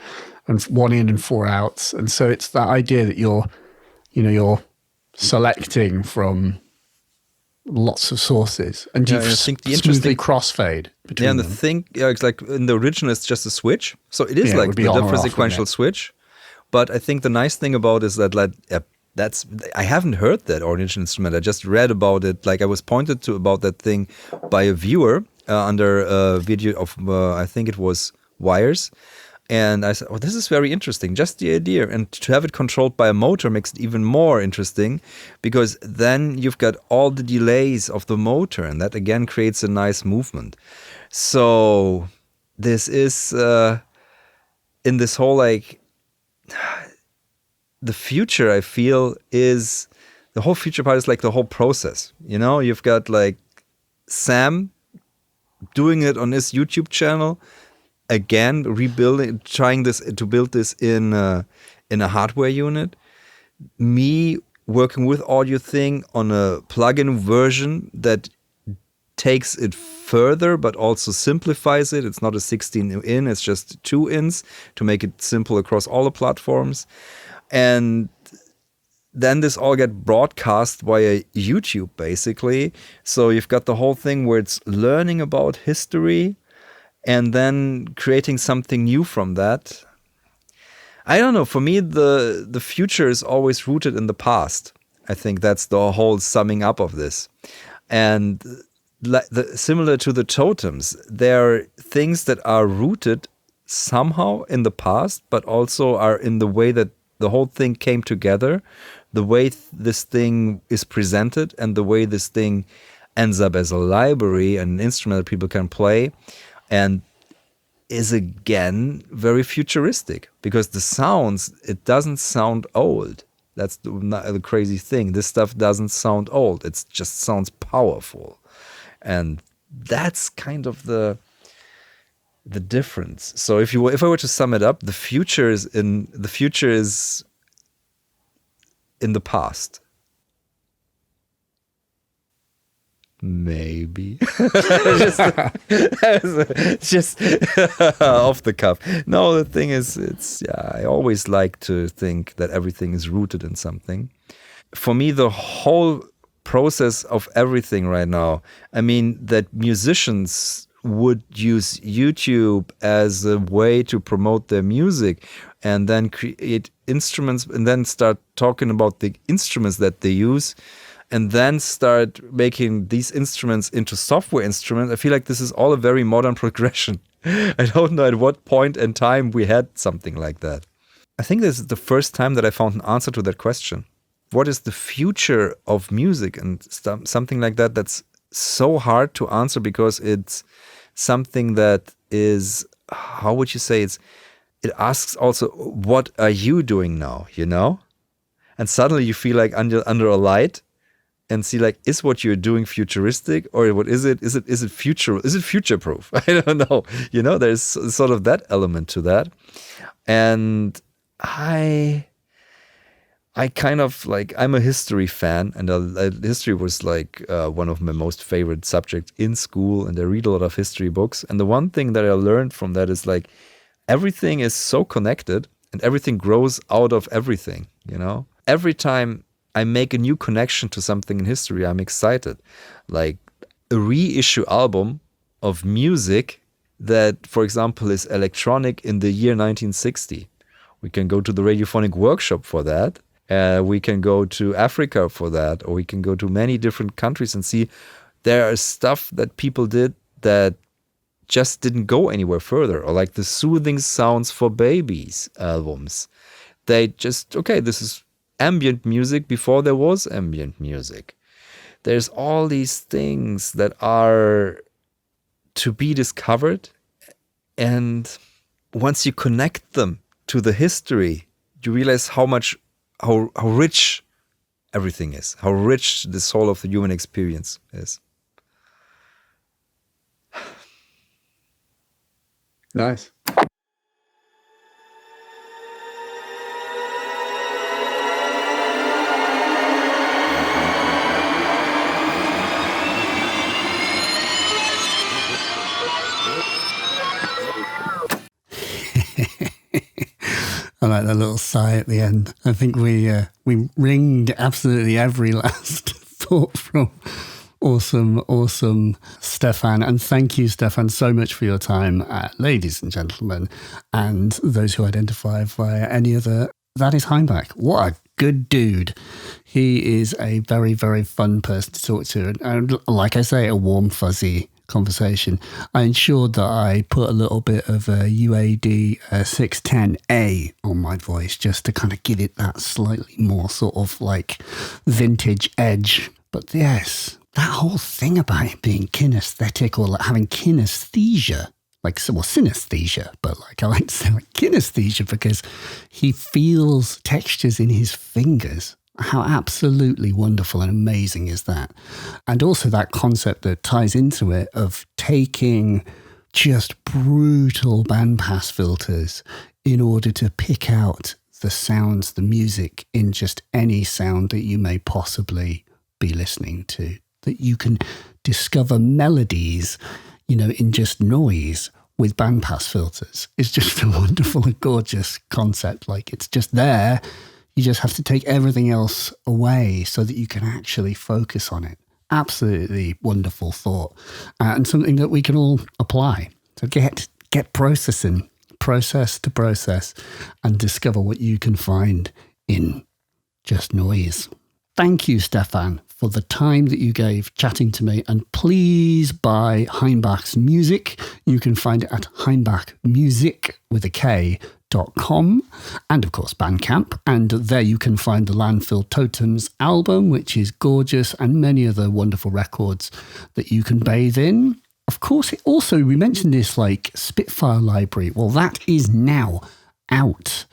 Speaker 1: and 1 in and 4 outs. And so it's that idea that you're selecting from lots of sources, and you smoothly crossfade between them.
Speaker 2: It's like in the original, it's just a switch. So it is like the different sequential switch. But I think the nice thing about it is that I haven't heard that original instrument. I just read about it. Like I was pointed to about that thing by a viewer under a video of I think it was Wires. And I said, oh, this is very interesting, just the idea. And to have it controlled by a motor makes it even more interesting, because then you've got all the delays of the motor, and that again creates a nice movement. So this is in this whole, like, the future, I feel, is the whole future part is like the whole process. You know, you've got like Sam doing it on his YouTube channel. Again, trying to build this in a hardware unit. Me working with Audio Thing on a plugin version that takes it further, but also simplifies it. It's not a 16 in, it's just 2 ins to make it simple across all the platforms. And then this all get broadcast via YouTube, basically. So you've got the whole thing where it's learning about history, and then creating something new from that. I don't know. For me, the future is always rooted in the past. I think that's the whole summing up of this. And similar to the totems, there are things that are rooted somehow in the past, but also are in the way that the whole thing came together, the way this thing is presented, and the way this thing ends up as a library, an instrument that people can play. And is again very futuristic, because the sounds, it doesn't sound old. That's the crazy thing. This stuff doesn't sound old. It just sounds powerful. And that's kind of the difference. So if I were to sum it up, the future is in the past. Maybe. just off the cuff. No, the thing is, I always like to think that everything is rooted in something. For me, the whole process of everything right now, I mean, that musicians would use YouTube as a way to promote their music and then create instruments and then start talking about the instruments that they use, and then start making these instruments into software instruments. I feel like this is all a very modern progression. I don't know at what point in time we had something like that. I think this is the first time that I found an answer to that question. What is the future of music and something like that? That's so hard to answer, because it's something that is, how would you say, it asks also, what are you doing now, you know? And suddenly you feel like under a light, and see, like, is what you're doing futuristic, or what is it? Is it future proof? I don't know. You know, there's sort of that element to that. And I kind of like, I'm a history fan, and history was like one of my most favorite subjects in school, and I read a lot of history books. And the one thing that I learned from that is like, everything is so connected, and everything grows out of everything, you know? Every time I make a new connection to something in history, I'm excited. Like a reissue album of music that, for example, is electronic in the year 1960. We can go to the radiophonic workshop for that. We can go to Africa for that, or we can go to many different countries and see there is stuff that people did that just didn't go anywhere further, or like the Soothing Sounds for Babies albums. They just, okay, this is ambient music before there was ambient music. There's all these things that are to be discovered, and once you connect them to the history, you realize how rich everything is, how rich the soul of the human experience is.
Speaker 1: Nice. like that little sigh at the end. I think we ringed absolutely every last thought from awesome Stefan. And thank you, Stefan, so much for your time, ladies and gentlemen, and those who identify via any other. That is Hainbach. What a good dude. He is a very, very fun person to talk to. And like I say, a warm, fuzzy conversation. I ensured that I put a little bit of a UAD 610A on my voice just to kind of give it that slightly more sort of like vintage edge. But yes, that whole thing about it being kinesthetic or like having kinesthesia, synesthesia, but like I like to say like kinesthesia because he feels textures in his fingers. How absolutely wonderful and amazing is that? And also that concept that ties into it of taking just brutal bandpass filters in order to pick out the sounds, the music in just any sound that you may possibly be listening to. That you can discover melodies, in just noise with bandpass filters. It's just a wonderful and gorgeous concept. Like it's just there. You just have to take everything else away so that you can actually focus on it. Absolutely wonderful thought. And something that we can all apply. So get processing, process to process, and discover what you can find in just noise. Thank you, Stefan, for the time that you gave chatting to me. And please buy Hainbach's music. You can find it at hainbachmusic.com and of course Bandcamp. And there you can find the Landfill Totems album, which is gorgeous, and many other wonderful records that you can bathe in. Of course, we mentioned this like Spitfire library. Well, that is now out.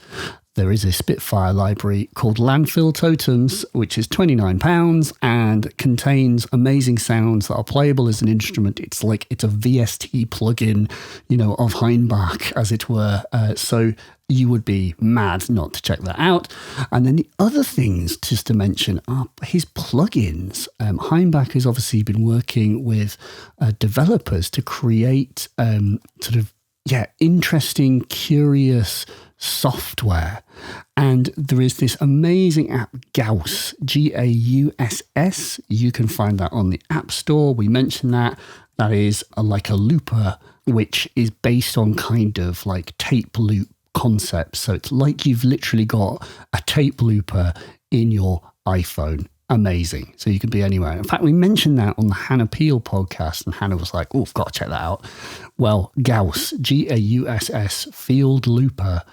Speaker 1: There is a Spitfire library called Landfill Totems, which is £29 and contains amazing sounds that are playable as an instrument. It's a VST plugin, of Hainbach, as it were. So you would be mad not to check that out. And then the other things just to mention are his plugins. Hainbach has obviously been working with developers to create interesting, curious software. And there is this amazing app, Gauss, Gauss. You can find that on the App Store. We mentioned that. That is like a looper, which is based on kind of like tape loop concepts. So it's like you've literally got a tape looper in your iPhone. Amazing. So you can be anywhere. In fact, we mentioned that on the Hannah Peel podcast, and Hannah was like, I've got to check that out. Well, Gauss, Gauss, field looper.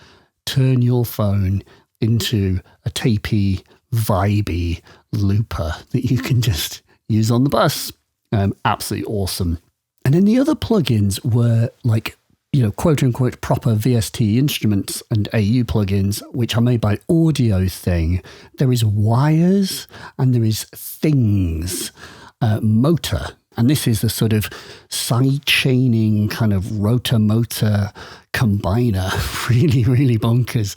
Speaker 1: Turn your phone into a tapey, vibey looper that you can just use on the bus. Absolutely awesome. And then the other plugins were like, quote unquote proper VST instruments and AU plugins, which are made by Audio Thing. There is Wires and there is Things, Motor. And this is the sort of side chaining kind of rotor motor combiner, really, really bonkers.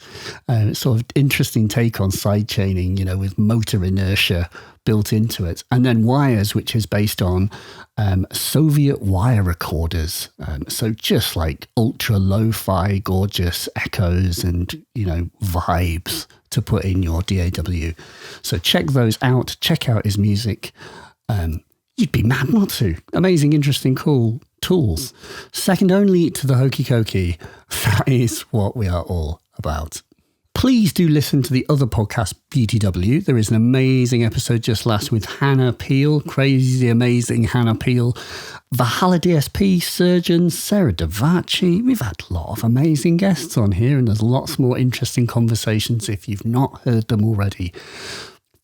Speaker 1: Sort of interesting take on side chaining, with motor inertia built into it. And then Wires, which is based on Soviet wire recorders. So just like ultra lo-fi, gorgeous echoes and, vibes to put in your DAW. So check those out. Check out his music. You'd be mad not to. Amazing, interesting, cool tools. Second only to the hokey cokey. That is what we are all about. Please do listen to the other podcast, BTW. There is an amazing episode just last with Hannah Peel, crazy, amazing Hannah Peel, Valhalla DSP surgeon, Sarah Davachi. We've had a lot of amazing guests on here, and there's lots more interesting conversations if you've not heard them already.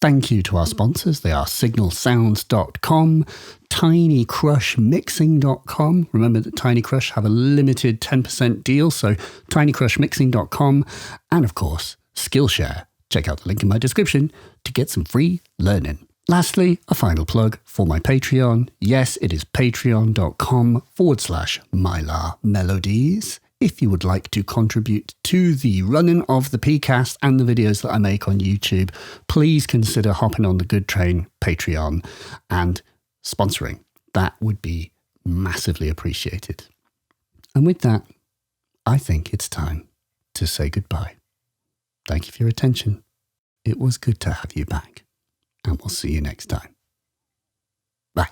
Speaker 1: Thank you to our sponsors. They are signalsounds.com, tinycrushmixing.com. Remember that Tiny Crush have a limited 10% deal, so tinycrushmixing.com. And of course, Skillshare. Check out the link in my description to get some free learning. Lastly, a final plug for my Patreon. Yes, it is patreon.com/Mylar Melodies. If you would like to contribute to the running of the PCast and the videos that I make on YouTube, please consider hopping on the Good Train Patreon and sponsoring. That would be massively appreciated. And with that, I think it's time to say goodbye. Thank you for your attention. It was good to have you back, and we'll see you next time. Bye.